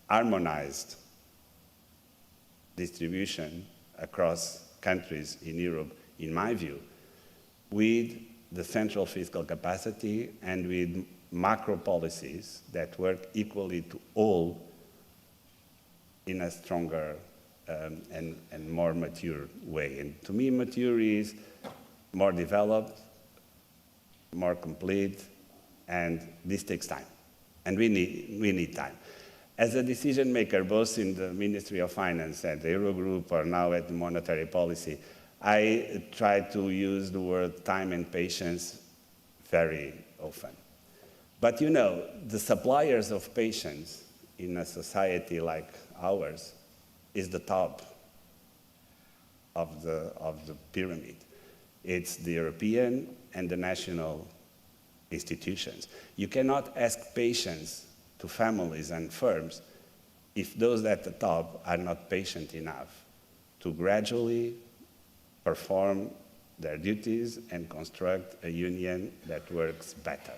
harmonized distribution across countries in Europe, in my view, with the central fiscal capacity and with macro policies that work equally to all in a stronger and more mature way. And to me, mature is more developed, more complete, and this takes time. And we need time. As a decision maker, both in the Ministry of Finance and the Eurogroup or now at the monetary policy, I try to use the word time and patience very often. But you know, the suppliers of patience in a society like ours is the top of the pyramid. It's the European and the national institutions. You cannot ask patience to families and firms if those at the top are not patient enough to gradually perform their duties and construct a union that works better.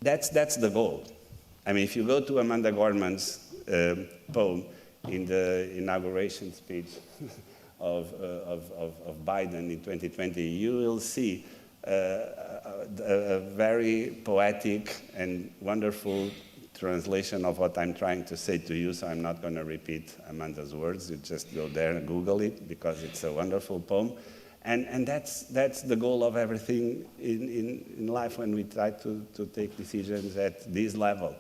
That's the goal. I mean, if you go to Amanda Gorman's poem in the inauguration speech of Biden in 2020, you will see a very poetic and wonderful translation of what I'm trying to say to you, so I'm not going to repeat Amanda's words. You just go there and Google it, because it's a wonderful poem. And that's the goal of everything in life when we try to take decisions at this level.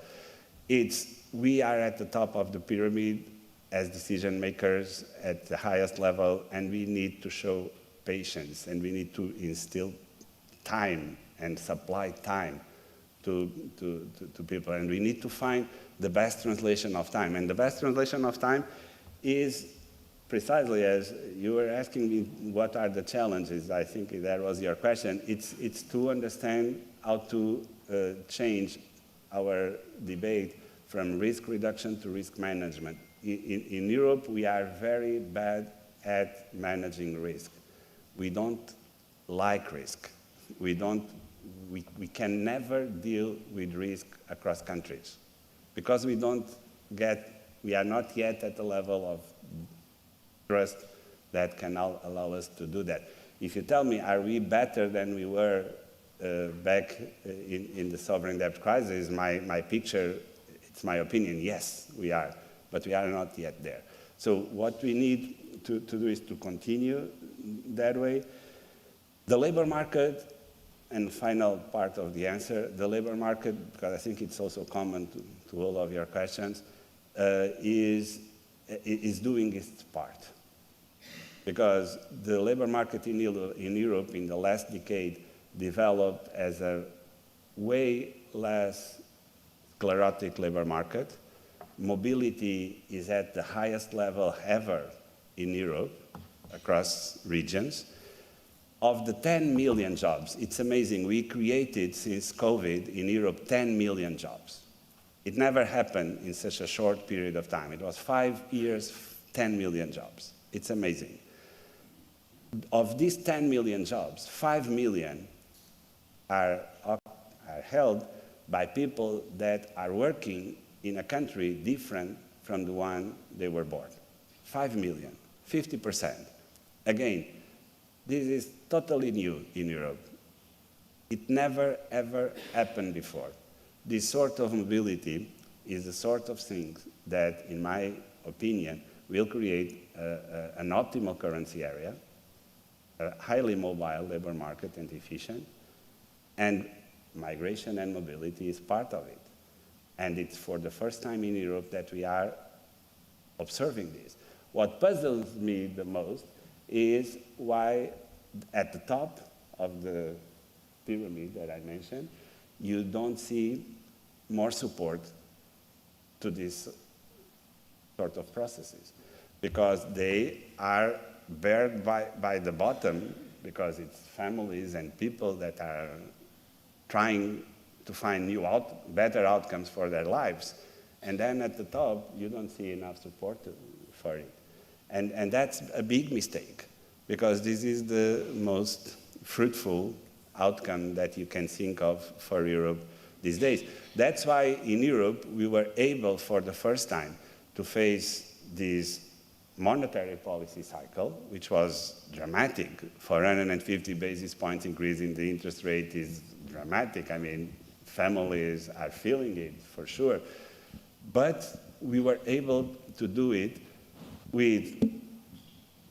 We are at the top of the pyramid as decision makers at the highest level, and we need to show patience, and we need to instill time and supply time to people. And we need to find the best translation of time. And the best translation of time is precisely as you were asking me, what are the challenges? I think that was your question. It's to understand how to change our debate from risk reduction to risk management. In Europe, we are very bad at managing risk. We don't like risk. We can never deal with risk across countries because we are not yet at the level of trust that can allow us to do that. If you tell me, are we better than we were back in the sovereign debt crisis, my picture, it's my opinion, yes, we are, but we are not yet there. So what we need to do is to continue that way. The labor market, and final part of the answer, the labor market, because I think it's also common to all of your questions, is doing its part. Because the labor market in Europe in the last decade developed as a way less sclerotic labor market. Mobility is at the highest level ever in Europe across regions. Of the 10 million jobs, it's amazing, we created since COVID in Europe 10 million jobs. It never happened in such a short period of time. It was 5 years, 10 million jobs. It's amazing. Of these 10 million jobs, 5 million are held by people that are working in a country different from the one they were born. 5 million, 50%. Again, this is totally new in Europe. It never, ever happened before. This sort of mobility is the sort of thing that, in my opinion, will create an optimal currency area, a highly mobile labor market and efficient, and migration and mobility is part of it. And it's for the first time in Europe that we are observing this. What puzzles me the most is why at the top of the pyramid that I mentioned, you don't see more support to this sort of processes, because they are bared by the bottom, because it's families and people that are trying to find better outcomes for their lives. And then at the top, you don't see enough support for it. And that's a big mistake, because this is the most fruitful outcome that you can think of for Europe these days. That's why in Europe, we were able for the first time to face this monetary policy cycle, which was dramatic. 450 basis points increase in the interest rate is dramatic. I mean, families are feeling it for sure. But we were able to do it with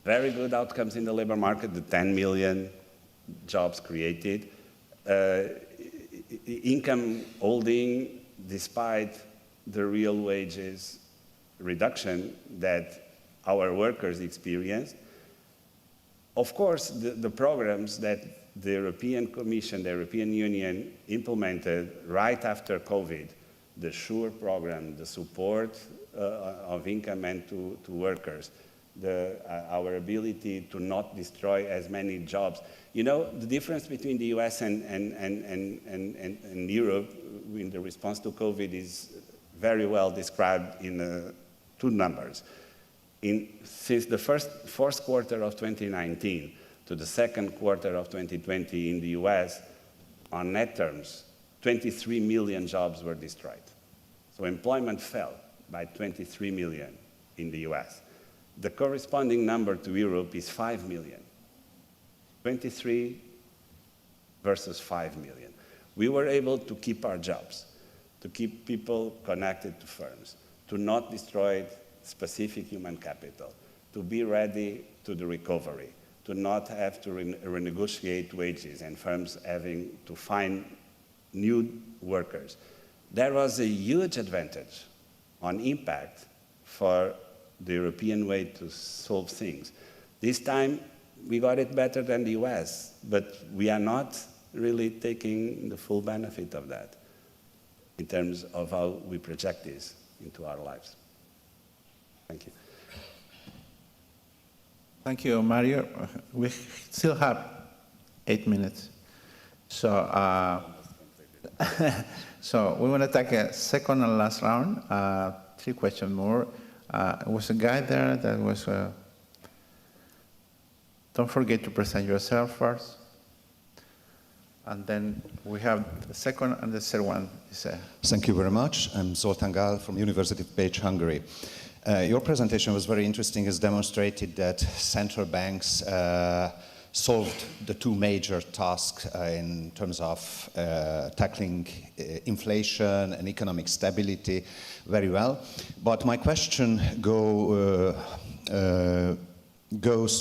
very good outcomes in the labor market, the 10 million jobs created, income holding despite the real wages reduction that our workers experienced. Of course, the programs that the European Commission, the European Union implemented right after COVID, the SURE program, the support of income and to workers, our ability to not destroy as many jobs. You know, the difference between the US and Europe in the response to COVID is very well described in two numbers. Since the fourth quarter of 2019 to the second quarter of 2020 in the US, on net terms, 23 million jobs were destroyed. So employment fell by 23 million in the US. The corresponding number to Europe is 5 million. 23 versus 5 million. We were able to keep our jobs, to keep people connected to firms, to not destroy specific human capital, to be ready to the recovery, to not have to renegotiate wages and firms having to find new workers. There was a huge advantage on impact for the European way to solve things. This time, we got it better than the US, but we are not really taking the full benefit of that in terms of how we project this into our lives. Thank you. Thank you, Mario. We still have 8 minutes. So, so we want to take a second and last round, 3 questions more. Was a guy there that was, don't forget to present yourself first. And then we have the second and the third one. Thank you very much. I'm Zoltán Gál from University of Pécs, Hungary. Your presentation was very interesting. It's demonstrated that central banks solved the 2 major tasks in terms of tackling inflation and economic stability very well. But my question goes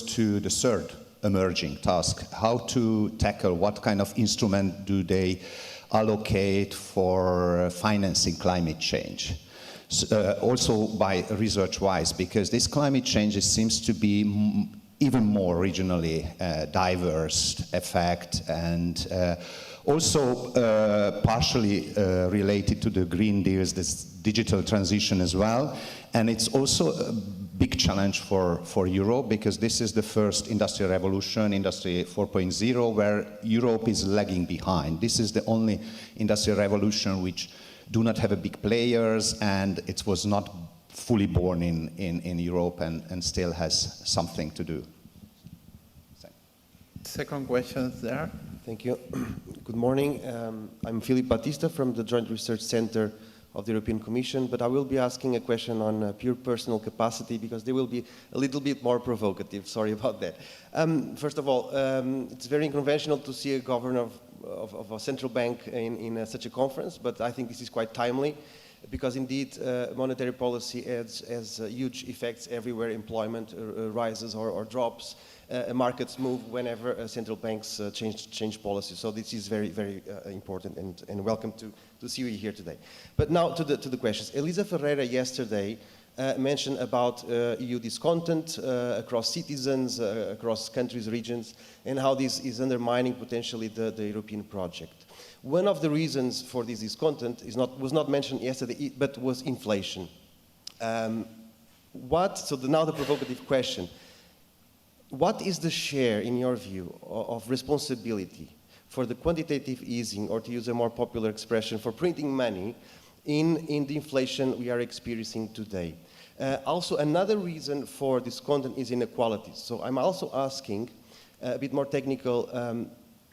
to the third emerging task, how to tackle, what kind of instrument do they allocate for financing climate change? Also by research-wise, because this climate change seems to be even more regionally diverse effect and also partially related to the Green Deals, this digital transition as well. And it's also a big challenge for Europe because this is the first industrial revolution, Industry 4.0, where Europe is lagging behind. This is the only industrial revolution which do not have a big players, and it was not fully born in Europe and still has something to do. Second question there. Thank you. Good morning. I'm Philip Batista from the Joint Research Center of the European Commission, but I will be asking a question on pure personal capacity because they will be a little bit more provocative. Sorry about that. First of all, it's very unconventional to see a governor of a central bank in such a conference, but I think this is quite timely because indeed monetary policy has huge effects everywhere. Employment rises or drops. Markets move whenever central banks change policy. So this is very, very important and welcome to see you here today. But now to the questions. Elisa Ferreira yesterday mentioned about EU discontent across citizens, across countries, regions, and how this is undermining potentially the European project. One of the reasons for this discontent was not mentioned yesterday, but was inflation. Now the provocative question. What is the share, in your view, of responsibility for the quantitative easing, or to use a more popular expression, for printing money in the inflation we are experiencing today? Also, another reason for discontent is inequalities. So I'm also asking, a bit more technical,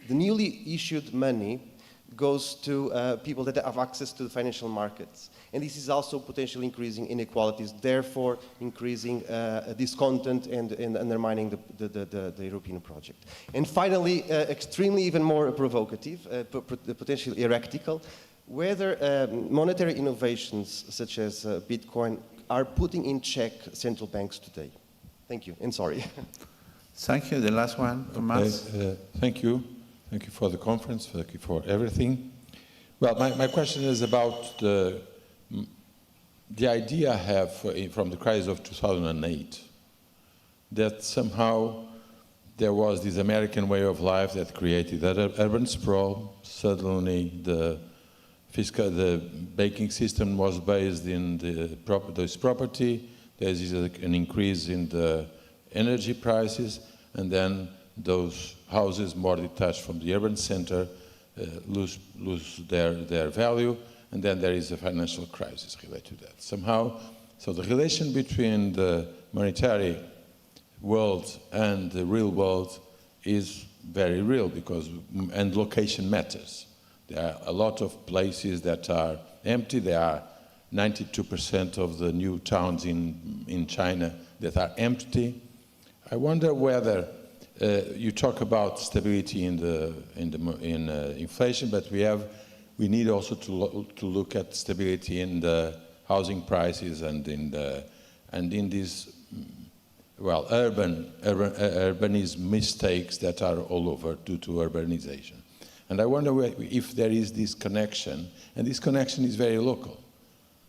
the newly issued money goes to people that have access to the financial markets. And this is also potentially increasing inequalities, therefore increasing discontent and undermining the European project. And finally, extremely even more provocative, potentially heretical, whether monetary innovations such as Bitcoin are putting in check central banks today? Thank you, and sorry. Thank you. The last one, Thomas. Okay, thank you. Thank you for the conference. Thank you for everything. Well, my question is about the idea I have from the crisis of 2008, that somehow there was this American way of life that created that urban sprawl. Suddenly the banking system was based in this property. There's an increase in the energy prices, and then those houses more detached from the urban center lose their value, and then there is a financial crisis related to that. Somehow, so the relation between the monetary world and the real world is very real, and location matters. There are a lot of places that are empty. There are 92% of the new towns in China that are empty. I wonder whether you talk about stability in inflation, but we need also to look at stability in the housing prices and in these urbanism mistakes that are all over due to urbanization. And I wonder if there is this connection, and this connection is very local.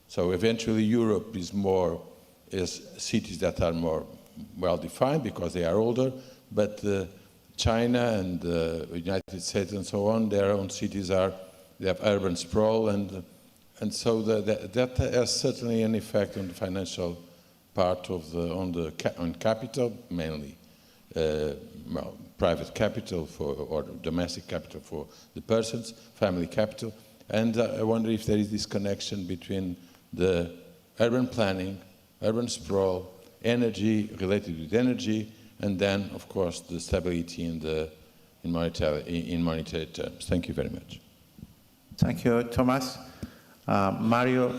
So eventually Europe is cities that are more well-defined because they are older, but China and the United States and so on, their own cities they have urban sprawl, and so that has certainly an effect on the financial part on capital, mainly private capital or domestic capital for the persons, family capital. And I wonder if there is this connection between the urban planning, urban sprawl, energy, related with energy, and then, of course, the stability in monetary terms. Thank you very much. Thank you, Thomas. Mario,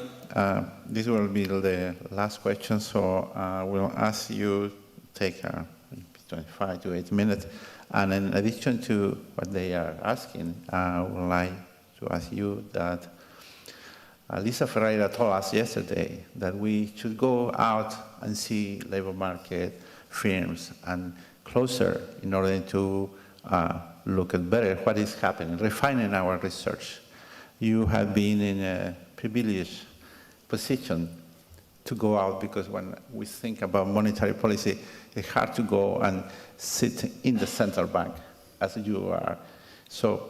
this will be the last question, so we'll ask you to take 25 to 8 minutes. And in addition to what they are asking, I would like to ask you that Lisa Ferreira told us yesterday that we should go out and see labor market firms and closer in order to look at better what is happening, refining our research. You have been in a privileged position to go out, because when we think about monetary policy, it's hard to go and sit in the central bank as you are. So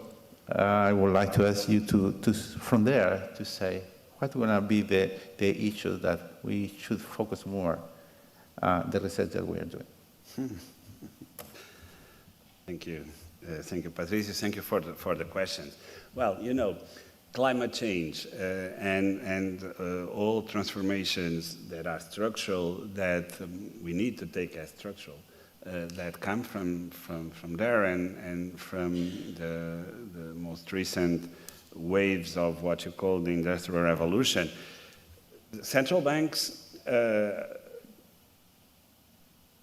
I would like to ask you to from there to say what are going to be the issues that we should focus more the research that we are doing. Thank you. Thank you, Patricio. Thank you for the questions. Well, you know, climate change and all transformations that are structural, that we need to take as structural, that come from there and from the most recent waves of what you call the Industrial Revolution. Central banks,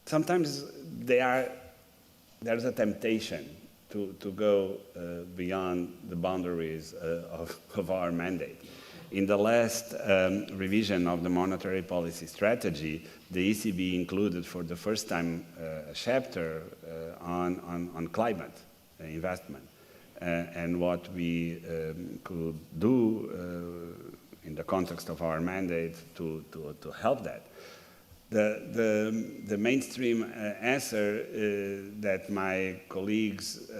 sometimes there's a temptation to go beyond the boundaries of our mandate. In the last revision of the monetary policy strategy, the ECB included for the first time a chapter on climate investment and what we could do in the context of our mandate to help that. The mainstream answer that my colleagues,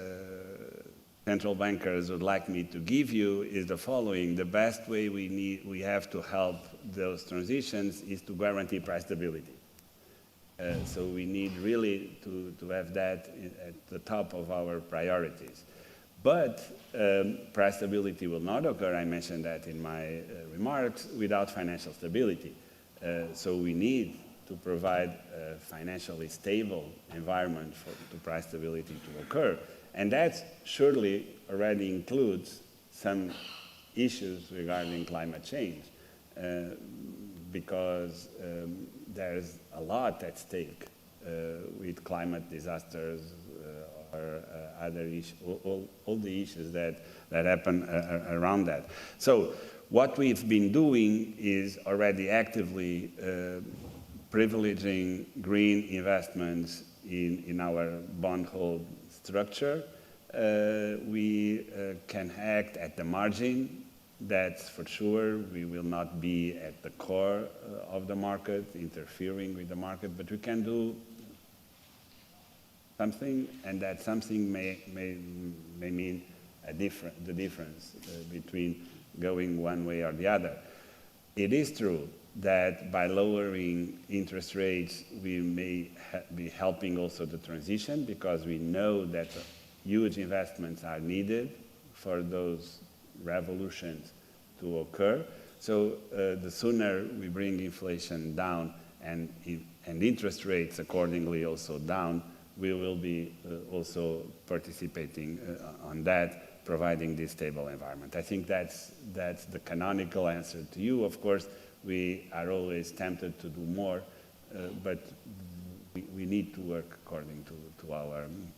central bankers, would like me to give you is the following: the best way we have to help those transitions is to guarantee price stability. So we need really to have that at the top of our priorities. But price stability will not occur, I mentioned that in my remarks, without financial stability. So we need to provide a financially stable environment to price stability to occur. And that surely already includes some issues regarding climate change, because there's a lot at stake with climate disasters or other issues, all the issues that happen around that. So what we've been doing is already actively privileging green investments in our bond hold structure. We can act at the margin, that's for sure. We will not be at the core of the market, interfering with the market, but we can do something, and that something may mean the difference between going one way or the other. It is true that by lowering interest rates, we may be helping also the transition, because we know that huge investments are needed for those revolutions to occur. So the sooner we bring inflation down and interest rates accordingly also down, we will be also participating on that, providing this stable environment. I think that's the canonical answer to you. Of course, we are always tempted to do more, but we need to work according to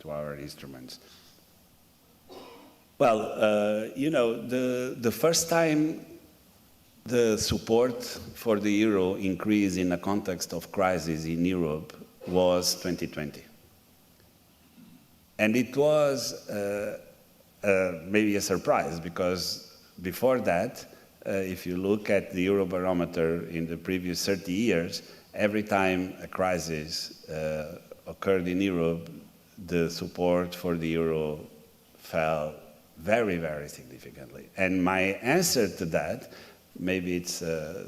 our instruments. Well, you know, the first time the support for the euro increased in a context of crisis in Europe was 2020. And it was maybe a surprise, because before that, if you look at the Eurobarometer in the previous 30 years, every time a crisis occurred in Europe, the support for the euro fell very, very significantly. And my answer to that, maybe it's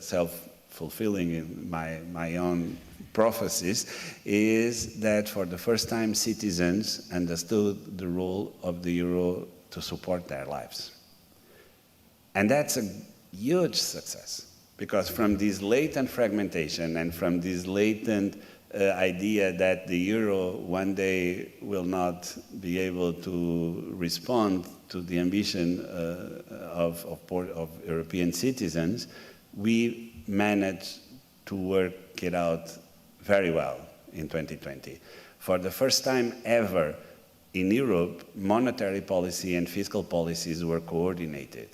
self-fulfilling in my own prophecies, is that for the first time citizens understood the role of the euro to support their lives. And that's a huge success, because from this latent fragmentation and from this latent idea that the euro one day will not be able to respond to the ambition of European citizens, we managed to work it out very well in 2020. For the first time ever in Europe, monetary policy and fiscal policies were coordinated.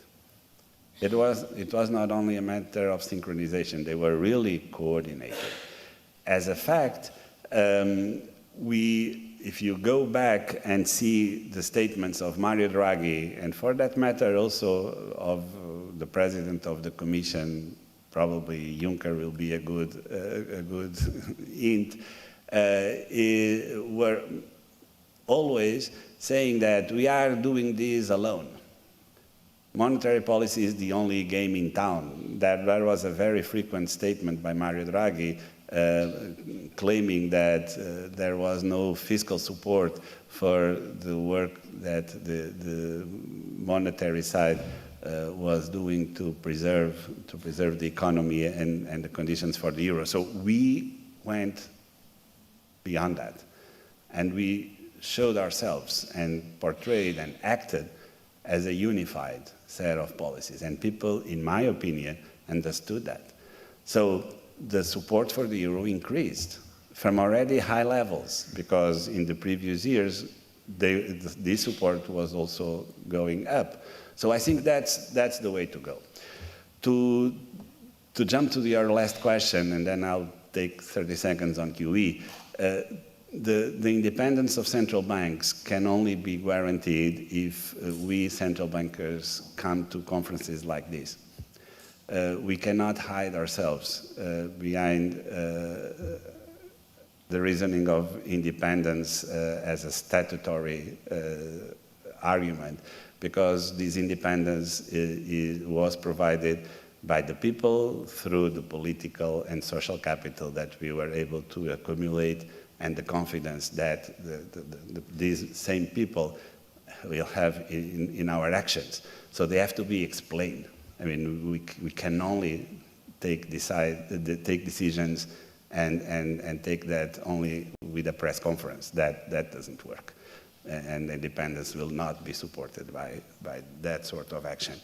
It was not only a matter of synchronization, they were really coordinated. As a fact, if you go back and see the statements of Mario Draghi, and for that matter also of the President of the Commission, probably Juncker will be a good hint, were always saying that we are doing this alone. Monetary policy is the only game in town. That was a very frequent statement by Mario Draghi, claiming that there was no fiscal support for the work that the monetary side was doing to preserve the economy and the conditions for the euro. So we went beyond that, and we showed ourselves and portrayed and acted as a unified set of policies, and people, in my opinion, understood that. So the support for the euro increased from already high levels, because in the previous years, this support was also going up. So I think that's the way to go. To jump to your last question, and then I'll take 30 seconds on QE, the independence of central banks can only be guaranteed if we central bankers come to conferences like this. We cannot hide ourselves behind the reasoning of independence as a statutory argument, because this independence was provided by the people through the political and social capital that we were able to accumulate, and the confidence that these same people will have in our actions. So they have to be explained. I mean, we can only take decisions and take that only with a press conference. That doesn't work. And independence will not be supported by that sort of action.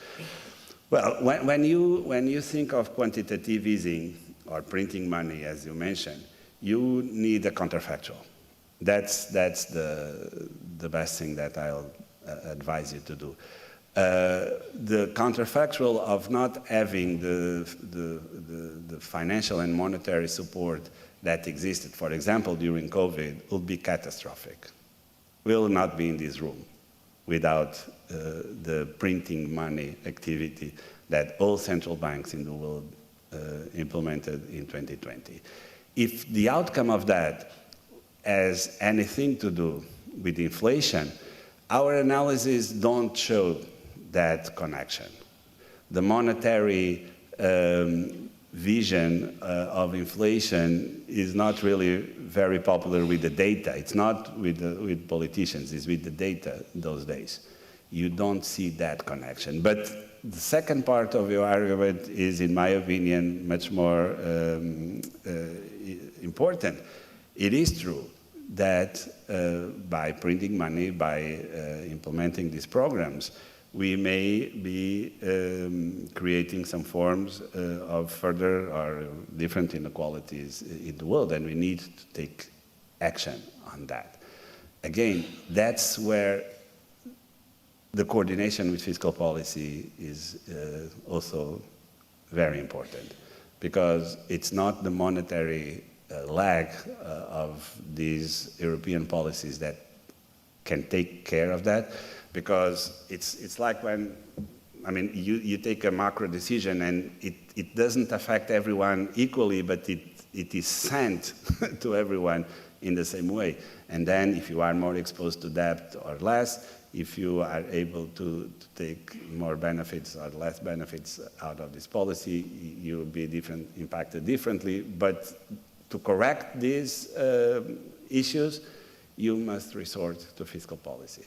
Well, when you think of quantitative easing or printing money, as you mentioned, you need a counterfactual. That's the best thing that I'll advise you to do. The counterfactual of not having the financial and monetary support that existed, for example, during COVID, would be catastrophic. We will not be in this room without the printing money activity that all central banks in the world implemented in 2020. If the outcome of that has anything to do with inflation, our analyses don't show that connection. The monetary vision of inflation is not really very popular with the data. It's not with politicians, it's with the data those days. You don't see that connection. But the second part of your argument is, in my opinion, much more important. It is true that by printing money, by implementing these programs, we may be creating some forms of further or different inequalities in the world, and we need to take action on that. Again, that's where the coordination with fiscal policy is also very important, because it's not the monetary lag of these European policies that can take care of that, because it's like when, I mean, you take a macro decision and it doesn't affect everyone equally, but it is sent to everyone in the same way. And then if you are more exposed to debt or less, if you are able to take more benefits or less benefits out of this policy, you will be impacted differently. But to correct these issues, you must resort to fiscal policy.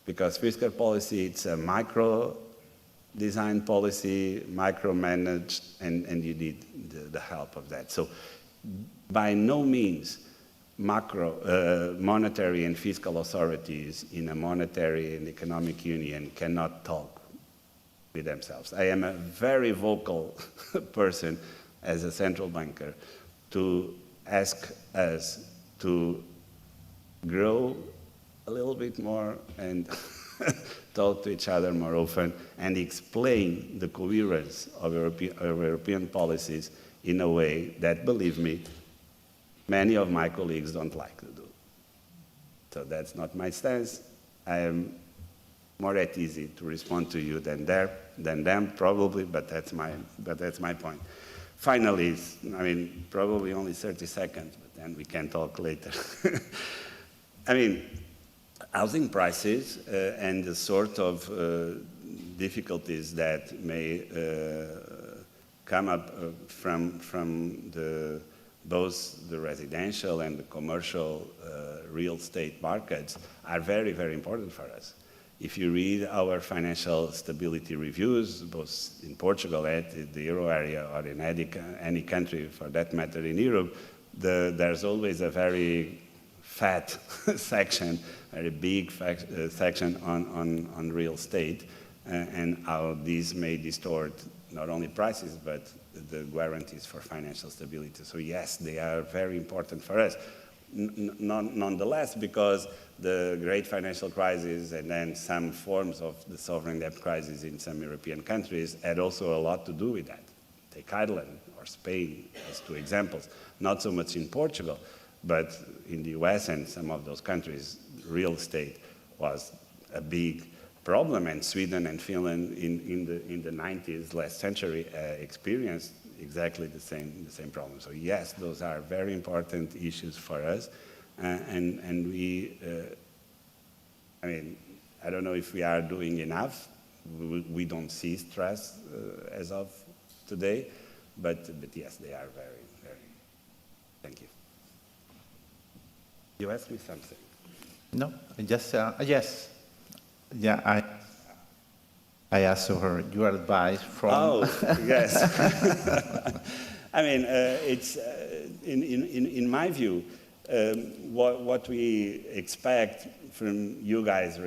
Because fiscal policy, it's a micro-design policy, micro-managed, and you need the help of that. So by no means monetary and fiscal authorities in a monetary and economic union cannot talk with themselves. I am a very vocal person as a central banker to ask us to grow a little bit more and talk to each other more often and explain the coherence of European policies in a way that, believe me, many of my colleagues don't like to do. So that's not my stance. I am more at ease to respond to you than them, probably, but that's my point. Finally, I mean, probably only 30 seconds, but then we can talk later. I mean, housing prices and the sort of difficulties that may come up from both the residential and the commercial real estate markets are very, very important for us. If you read our financial stability reviews, both in Portugal and the Euro area, or in any country for that matter in Europe, there's always a very fat section, very big section on real estate and how these may distort not only prices, but the guarantees for financial stability. So yes, they are very important for us. Nonetheless, because the great financial crisis and then some forms of the sovereign debt crisis in some European countries had also a lot to do with that. Take Ireland or Spain as two examples. Not so much in Portugal, but in the US and some of those countries, real estate was a big problem, and Sweden and Finland in the 90s, last century, experienced exactly the same problem. So yes, those are very important issues for us, and we, I mean, I don't know if we are doing enough. We don't see stress as of today, but yes, they are very, very. Thank you. You asked me something. No, just yes. Yeah, I asked her your advice from. Oh, yes. I mean, it's in my view, what we expect from you guys,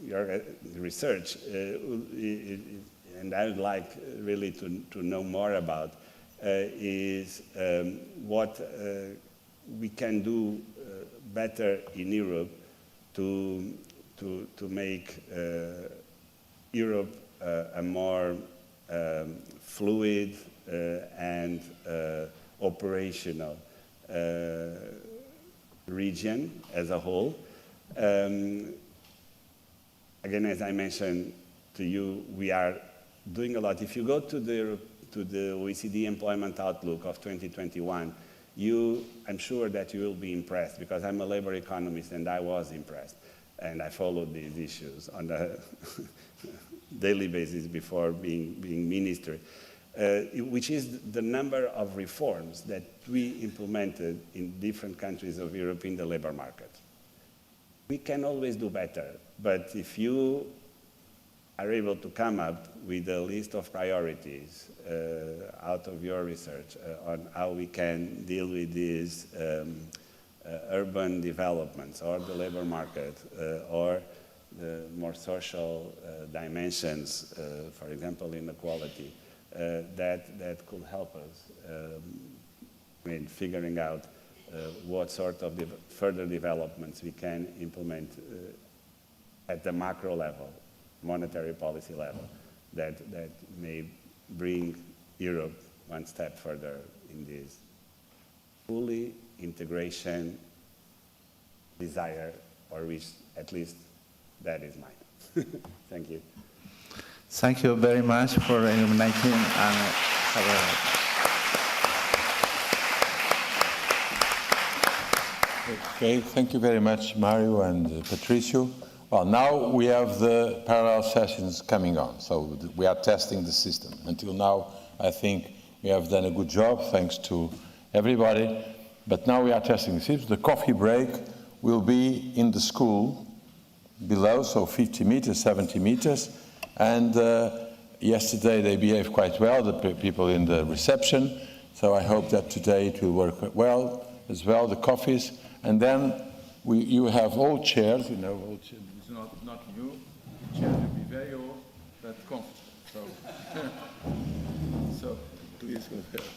your research, and I would like really to know more about, is what we can do better in Europe to make Europe a more fluid and operational region as a whole. Again, as I mentioned to you, we are doing a lot. If you go to the OECD Employment Outlook of 2021, I'm sure that you will be impressed, because I'm a labor economist and I was impressed. And I followed these issues on a daily basis before being minister, which is the number of reforms that we implemented in different countries of Europe in the labor market. We can always do better, but if you are able to come up with a list of priorities out of your research on how we can deal with these urban developments or the labor market or the more social dimensions, for example, inequality, that could help us in figuring out what sort of further developments we can implement at the macro level, monetary policy level, that may bring Europe one step further in this fully integration desire, or which at least that is mine. Thank you. Thank you very much for illuminating Okay, thank you very much, Mario and Patricio. Well, now we have the parallel sessions coming on, so we are testing the system. Until now, I think we have done a good job, thanks to everybody, but now we are testing the system. The coffee break will be in the school below, so 50 meters, 70 meters, and yesterday they behaved quite well, the people in the reception, so I hope that today it will work well as well, the coffees, and then you have all chairs, you know, all chairs. Not you, the chairs will be very old, but comfortable. So please go ahead.